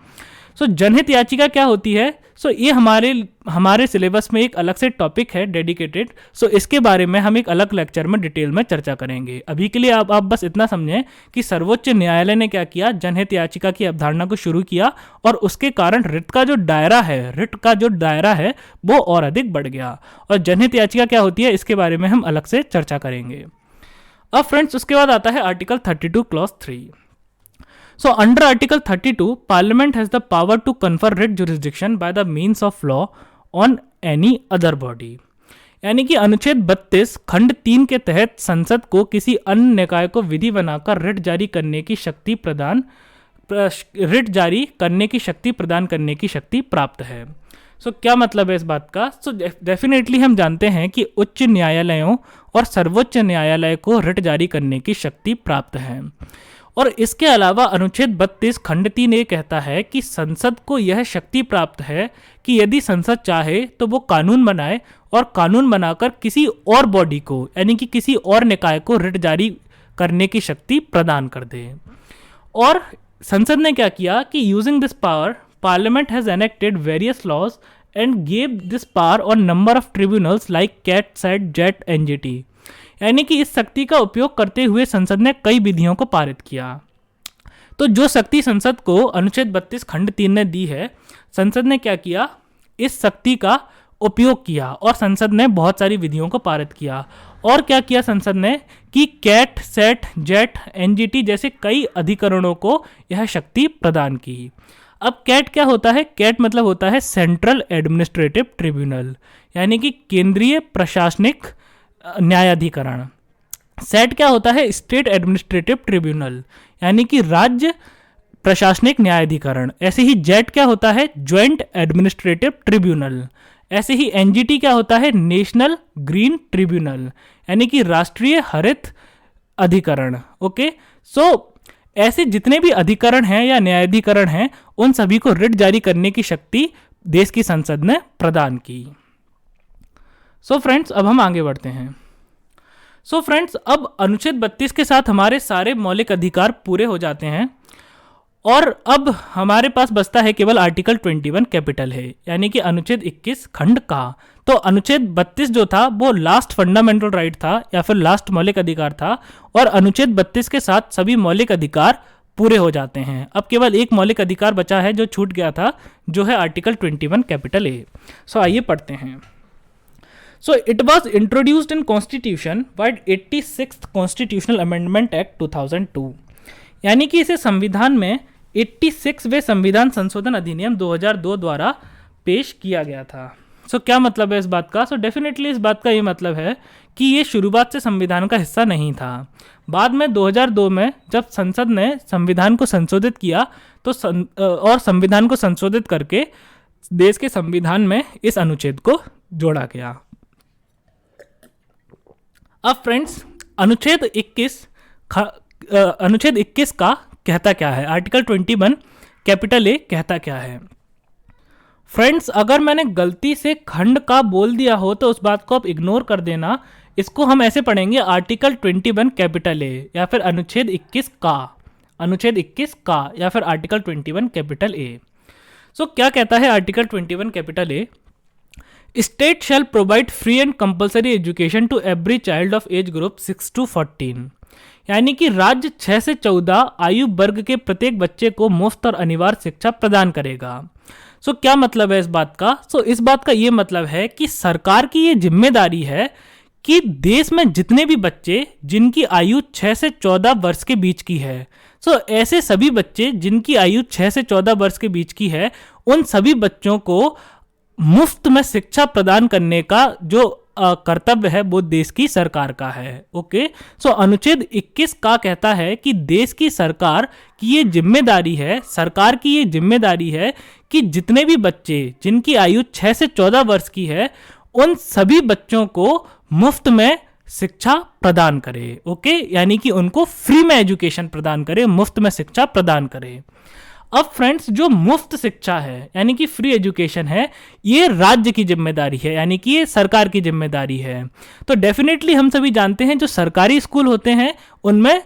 सो जनहित याचिका क्या होती है? सो ये हमारे सिलेबस में एक अलग से टॉपिक है डेडिकेटेड। सो इसके बारे में हम एक अलग लेक्चर में डिटेल में चर्चा करेंगे। अभी के लिए आप बस इतना समझें कि सर्वोच्च न्यायालय ने क्या किया, जनहित याचिका की अवधारणा को शुरू किया और उसके कारण रिट का जो दायरा है वो और अधिक बढ़ गया। और जनहित याचिका क्या होती है, इसके बारे में हम अलग से चर्चा करेंगे। अब फ्रेंड्स, उसके बाद आता है article 32 clause 3। So under Article 32, Parliament has the power to confer writ jurisdiction by the means of law on any other body। यानी कि अनुच्छेद 32 खंड 3 के तहत संसद को किसी अन्य निकाय को विधि बनाकर रिट जारी करने की शक्ति प्रदान करने की शक्ति प्राप्त है। सो क्या मतलब है इस बात का? सो डेफिनेटली हम जानते हैं कि उच्च न्यायालयों और सर्वोच्च न्यायालय को रिट जारी करने की शक्ति प्राप्त है। और इसके अलावा अनुच्छेद 32 खंड 3 ये कहता है कि संसद को यह शक्ति प्राप्त है कि यदि संसद चाहे तो वो कानून बनाए और कानून बनाकर किसी और बॉडी को, यानी कि किसी और निकाय को रिट जारी करने की शक्ति प्रदान कर दे। और संसद ने क्या किया कि using this power parliament has enacted various laws and gave this power on number of tribunals like CAT, SAT, jet, NGT. यानी कि इस शक्ति का उपयोग करते हुए संसद ने कई विधियों को पारित किया। तो जो शक्ति संसद को अनुच्छेद 32 खंड 3 ने दी है, संसद ने क्या किया, इस शक्ति का उपयोग किया और संसद ने बहुत सारी विधियों को पारित किया। और क्या किया संसद ने कि कैट, सेट, जेट, एनजीटी जैसे कई अधिकरणों को यह शक्ति प्रदान की। अब कैट क्या होता है? कैट मतलब होता है सेंट्रल एडमिनिस्ट्रेटिव ट्रिब्यूनल, यानी कि केंद्रीय प्रशासनिक न्यायाधिकरण। सेट क्या होता है? स्टेट एडमिनिस्ट्रेटिव ट्रिब्यूनल, यानी कि राज्य प्रशासनिक न्यायाधिकरण। ऐसे ही जेट क्या होता है? Joint administrative tribunal. ऐसे ही एनजीटी क्या होता है? नेशनल ग्रीन ट्रिब्यूनल, यानी कि राष्ट्रीय हरित अधिकरण। ओके, सो ऐसे जितने भी अधिकरण हैं या न्यायाधिकरण हैं, उन सभी को रिट जारी करने की शक्ति देश की संसद ने प्रदान की। सो फ्रेंड्स, अब हम आगे बढ़ते हैं। सो फ्रेंड्स, अब अनुच्छेद 32 के साथ हमारे सारे मौलिक अधिकार पूरे हो जाते हैं और अब हमारे पास बचता है केवल आर्टिकल 21 कैपिटल है, यानी कि अनुच्छेद 21 खंड का। तो अनुच्छेद 32 जो था वो लास्ट फंडामेंटल राइट था या फिर लास्ट मौलिक अधिकार था, और अनुच्छेद 32 के साथ सभी मौलिक अधिकार पूरे हो जाते हैं। अब केवल एक मौलिक अधिकार बचा है जो छूट गया था, जो है आर्टिकल 21 कैपिटल ए। सो आइए पढ़ते हैं। So it was introduced in Constitution by 86th Constitutional Amendment Act 2002, यानी कि इसे संविधान में 86वें संविधान संशोधन अधिनियम 2002 द्वारा पेश किया गया था। सो क्या मतलब है इस बात का? सो डेफिनेटली इस बात का ये मतलब है कि ये शुरुआत से संविधान का हिस्सा नहीं था। बाद में 2002 में जब संसद ने संविधान को संशोधित किया तो और संविधान को संशोधित करके देश के संविधान में इस अनुच्छेद को जोड़ा गया। अब फ्रेंड्स, अनुच्छेद 21 का कहता क्या है? आर्टिकल 21 कैपिटल ए कहता क्या है? फ्रेंड्स, अगर मैंने गलती से खंड का बोल दिया हो तो उस बात को आप इग्नोर कर देना। इसको हम ऐसे पढ़ेंगे, आर्टिकल 21 कैपिटल ए या फिर अनुच्छेद 21 का या फिर आर्टिकल 21 कैपिटल ए। सो क्या कहता है article 21 capital A? State shall provide free and compulsory education to every child of age group 6 to 14। यानी कि राज्य 6 से 14 आयु वर्ग के प्रत्येक बच्चे को मुफ्त और अनिवार्य शिक्षा प्रदान करेगा। सो क्या मतलब है इस बात का? इस बात का ये मतलब है कि सरकार की ये जिम्मेदारी है कि देश में जितने भी बच्चे जिनकी आयु 6 से 14 वर्ष के बीच की है, ऐसे सभी बच्चे जिनकी आयु 6 से 14 वर्ष के बीच की है, उन सभी बच्चों को मुफ्त में शिक्षा प्रदान करने का जो कर्तव्य है वो देश की सरकार का है। ओके, अनुच्छेद 21 का कहता है कि देश की सरकार की ये जिम्मेदारी है कि जितने भी बच्चे जिनकी आयु 6 से 14 वर्ष की है, उन सभी बच्चों को मुफ्त में शिक्षा प्रदान करे। ओके, यानी कि उनको फ्री में एजुकेशन प्रदान करे, मुफ्त में शिक्षा प्रदान करे। अब फ्रेंड्स, जो मुफ्त शिक्षा है यानी कि फ्री एजुकेशन है, ये राज्य की जिम्मेदारी है, यानी कि ये सरकार की जिम्मेदारी है। तो डेफिनेटली हम सभी जानते हैं जो सरकारी स्कूल होते हैं उनमें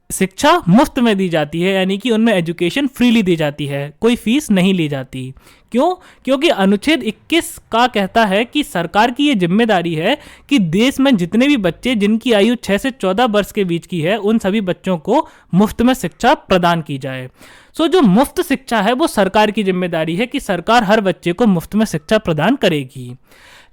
शिक्षा मुफ्त में दी जाती है, यानी कि उनमें एजुकेशन फ्रीली दी जाती है, कोई फीस नहीं ली जाती। क्यों? क्योंकि अनुच्छेद 21 का कहता है कि सरकार की ये जिम्मेदारी है कि देश में जितने भी बच्चे जिनकी आयु 6 से 14 वर्ष के बीच की है, उन सभी बच्चों को मुफ्त में शिक्षा प्रदान की जाए। जो मुफ्त शिक्षा है वो सरकार की जिम्मेदारी है कि सरकार हर बच्चे को मुफ्त में शिक्षा प्रदान करेगी।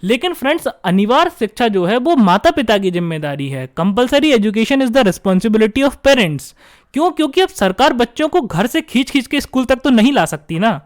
लेकिन फ्रेंड्स, अनिवार्य शिक्षा जो है वो माता पिता की जिम्मेदारी है। Compulsory education is the responsibility of parents. क्यों? क्योंकि अब सरकार बच्चों को घर से खींच खींच के स्कूल तक तो नहीं ला सकती ना।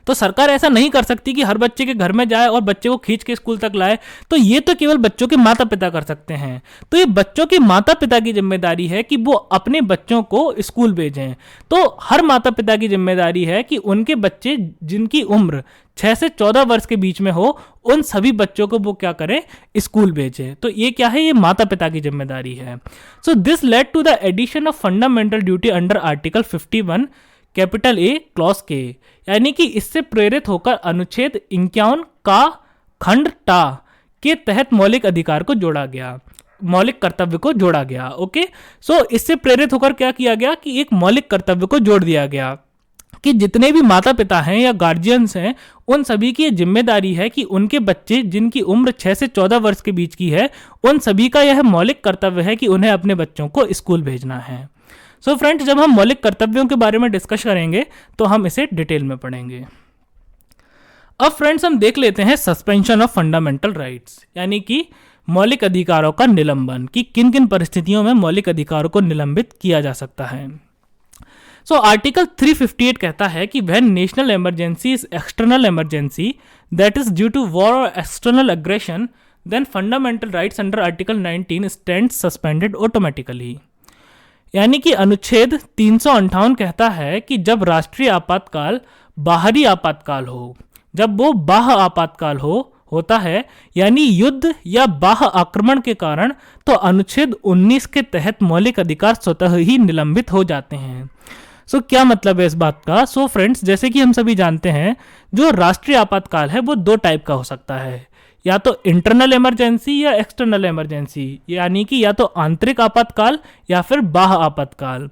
तो सरकार ऐसा नहीं कर सकती कि हर बच्चे के घर में जाए और बच्चे को खींच के स्कूल तक लाए। तो ये तो केवल बच्चों के माता पिता कर सकते हैं। तो ये बच्चों के माता पिता की जिम्मेदारी है कि वो अपने बच्चों को स्कूल भेजें। तो हर माता पिता की जिम्मेदारी है कि उनके बच्चे जिनकी उम्र 6 से 14 वर्ष के बीच में हो, उन सभी बच्चों को वो क्या करें? स्कूल भेजें। तो ये क्या है? ये माता पिता की जिम्मेदारी है। This led to the addition of fundamental duty under article 51 capital A clause K, यानी कि इससे प्रेरित होकर अनुच्छेद 51 का खंड टा के तहत मौलिक अधिकार को जोड़ा गया, मौलिक कर्तव्य को जोड़ा गया। ओके, इससे प्रेरित होकर क्या किया गया कि एक मौलिक कर्तव्य को जोड़ दिया गया कि जितने भी माता पिता हैं या गार्जियंस हैं, उन सभी की जिम्मेदारी है कि उनके बच्चे जिनकी उम्र 6 से 14 वर्ष के बीच की है, उन सभी का यह मौलिक कर्तव्य है कि उन्हें अपने बच्चों को स्कूल भेजना है। फ्रेंड्स, जब हम मौलिक कर्तव्यों के बारे में डिस्कस करेंगे तो हम इसे डिटेल में पढ़ेंगे। अब फ्रेंड्स, हम देख लेते हैं सस्पेंशन ऑफ फंडामेंटल राइट्स, यानी कि मौलिक अधिकारों का निलंबन, कि किन किन परिस्थितियों में मौलिक अधिकारों को निलंबित किया जा सकता है। आर्टिकल 358 कहता है कि when national emergency is external emergency that is due to war और external aggression, then fundamental rights under article 19 stand suspended automatically. यानी कि अनुच्छेद 358 कहता है कि जब राष्ट्रीय आपातकाल बाहरी आपातकाल हो, जब वो बाह्य आपातकाल होता है, यानी युद्ध या बाह्य आक्रमण के कारण, तो अनुच्छेद 19 के तहत मौलिक अधिकार स्वतः ही निलंबित हो जाते हैं। क्या मतलब है इस बात का? फ्रेंड्स, जैसे कि हम सभी जानते हैं, जो राष्ट्रीय आपातकाल है वो दो टाइप का हो सकता है, या तो इंटरनल इमरजेंसी या एक्सटर्नल इमरजेंसी, यानी कि या तो आंतरिक आपातकाल या फिर बाह्य आपातकाल।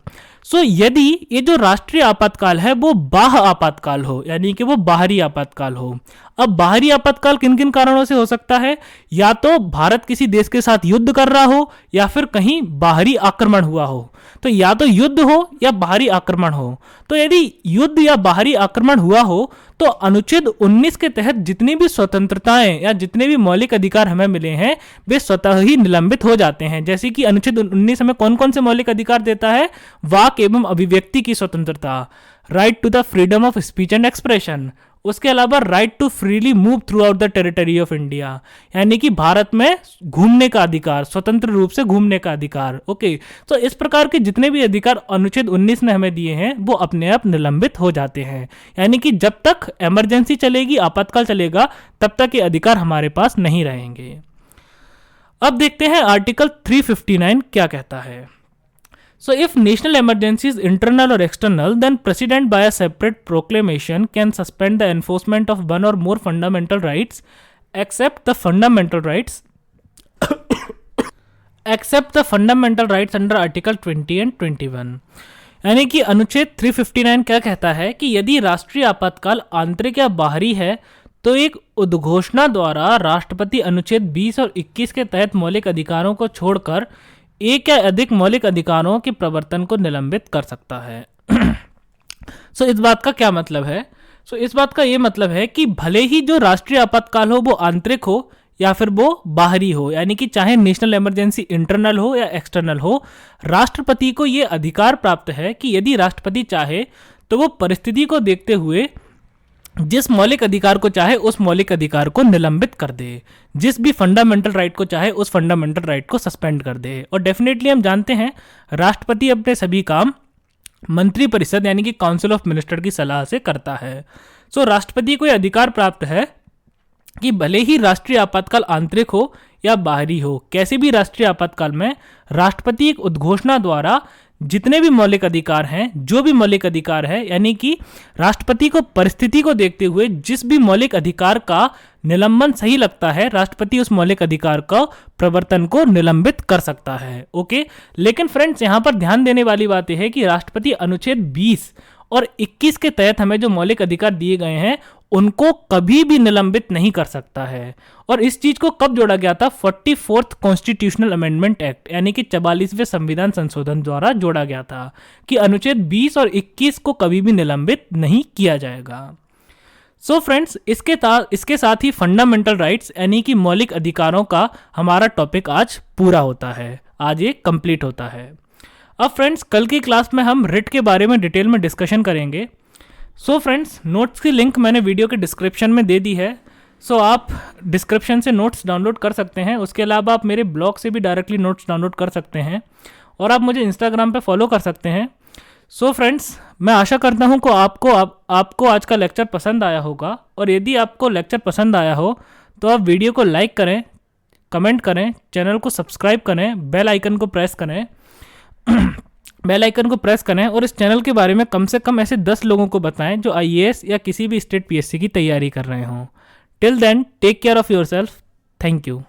यदि ये जो राष्ट्रीय आपातकाल है वो बाह्य आपातकाल हो, यानी कि वो बाहरी आपातकाल हो। अब बाहरी आपातकाल किन किन कारणों से हो सकता है? या तो भारत किसी देश के साथ युद्ध कर रहा हो, या फिर कहीं बाहरी आक्रमण हुआ हो। तो या तो युद्ध हो या बाहरी आक्रमण हो। तो यदि युद्ध या बाहरी आक्रमण हुआ हो तो अनुच्छेद 19 के तहत जितनी भी स्वतंत्रताएं या जितने भी मौलिक अधिकार हमें मिले हैं वे स्वतः ही निलंबित हो जाते हैं। जैसे कि अनुच्छेद 19 हमें कौन कौन से मौलिक अधिकार देता है? वाक एवं अभिव्यक्ति की स्वतंत्रता, right to the freedom of speech and expression, उसके अलावा right to freely move throughout the territory of India, यानी कि भारत में घूमने का अधिकार, स्वतंत्र रूप से घूमने का अधिकार। ओके, तो इस प्रकार के जितने भी अधिकार अनुच्छेद 19 ने हमें दिए हैं वो अपने आप निलंबित हो जाते हैं, यानी कि जब तक इमरजेंसी चलेगी, आपातकाल चलेगा, तब तक ये अधिकार हमारे पास नहीं रहेंगे। अब देखते हैं आर्टिकल 359 क्या कहता है। So if national emergency is internal or external, then President by a separate proclamation can suspend the enforcement of one or more fundamental rights except the fundamental rights under Article 20 and 21। यानी कि अनुच्छेद 359 क्या कहता है कि यदि राष्ट्रीय आपातकाल आंतरिक या बाहरी है तो एक उद्घोषणा द्वारा राष्ट्रपति अनुच्छेद 20 और 21 के तहत मौलिक अधिकारों को छोड़कर एक या अधिक मौलिक अधिकारों के प्रवर्तन को निलंबित कर सकता है। सो इस बात का क्या मतलब है? इस बात का ये मतलब है कि भले ही जो राष्ट्रीय आपातकाल हो वो आंतरिक हो या फिर वो बाहरी हो, यानी कि चाहे नेशनल इमरजेंसी इंटरनल हो या एक्सटर्नल हो, राष्ट्रपति को ये अधिकार प्राप्त है कि यदि राष्ट्रपति चाहे तो वो परिस्थिति को देखते हुए जिस मौलिक अधिकार को चाहे उस मौलिक अधिकार को निलंबित कर दे, जिस भी फंडामेंटल राइट को चाहे उस फंडामेंटल राइट को सस्पेंड कर दे। और डेफिनेटली हम जानते हैं राष्ट्रपति अपने सभी काम मंत्रिपरिषद यानी कि काउंसिल ऑफ मिनिस्टर की सलाह से करता है। राष्ट्रपति को यह अधिकार प्राप्त है कि भले ही राष्ट्रीय आपातकाल आंतरिक हो या बाहरी हो, कैसे भी राष्ट्रीय आपातकाल में राष्ट्रपति एक उद्घोषणा द्वारा जितने भी मौलिक अधिकार हैं, जो भी मौलिक अधिकार है, यानी कि राष्ट्रपति को परिस्थिति को देखते हुए जिस भी मौलिक अधिकार का निलंबन सही लगता है, राष्ट्रपति उस मौलिक अधिकार का प्रवर्तन को निलंबित कर सकता है। ओके, लेकिन फ्रेंड्स यहाँ पर ध्यान देने वाली बात यह है कि राष्ट्रपति अनुच्छेद 20 और 21 के तहत हमें जो मौलिक अधिकार दिए गए हैं उनको कभी भी निलंबित नहीं कर सकता है। और इस चीज को कब जोड़ा गया था? 44th कॉन्स्टिट्यूशनल अमेंडमेंट एक्ट यानी कि 44वें संविधान संशोधन द्वारा जोड़ा गया था कि अनुच्छेद 20 और 21 को कभी भी निलंबित नहीं किया जाएगा। फ्रेंड्स, इसके साथ ही फंडामेंटल राइट्स यानी कि मौलिक अधिकारों का हमारा टॉपिक आज पूरा होता है, आज ये कंप्लीट होता है। अब फ्रेंड्स, कल की क्लास में हम रिट के बारे में डिटेल में डिस्कशन करेंगे। फ्रेंड्स, नोट्स की लिंक मैंने वीडियो के डिस्क्रिप्शन में दे दी है। आप डिस्क्रिप्शन से नोट्स डाउनलोड कर सकते हैं। उसके अलावा आप मेरे ब्लॉग से भी डायरेक्टली नोट्स डाउनलोड कर सकते हैं और आप मुझे इंस्टाग्राम पे फॉलो कर सकते हैं। फ्रेंड्स, मैं आशा करता हूँ कि आपको आज का लेक्चर पसंद आया होगा, और यदि आपको लेक्चर पसंद आया हो तो आप वीडियो को लाइक करें, कमेंट करें, चैनल को सब्सक्राइब करें, बेल आइकन को प्रेस करें और इस चैनल के बारे में कम से कम ऐसे 10 लोगों को बताएं जो IAS या किसी भी स्टेट PSC की तैयारी कर रहे हों। Till then, take care of yourself. Thank you.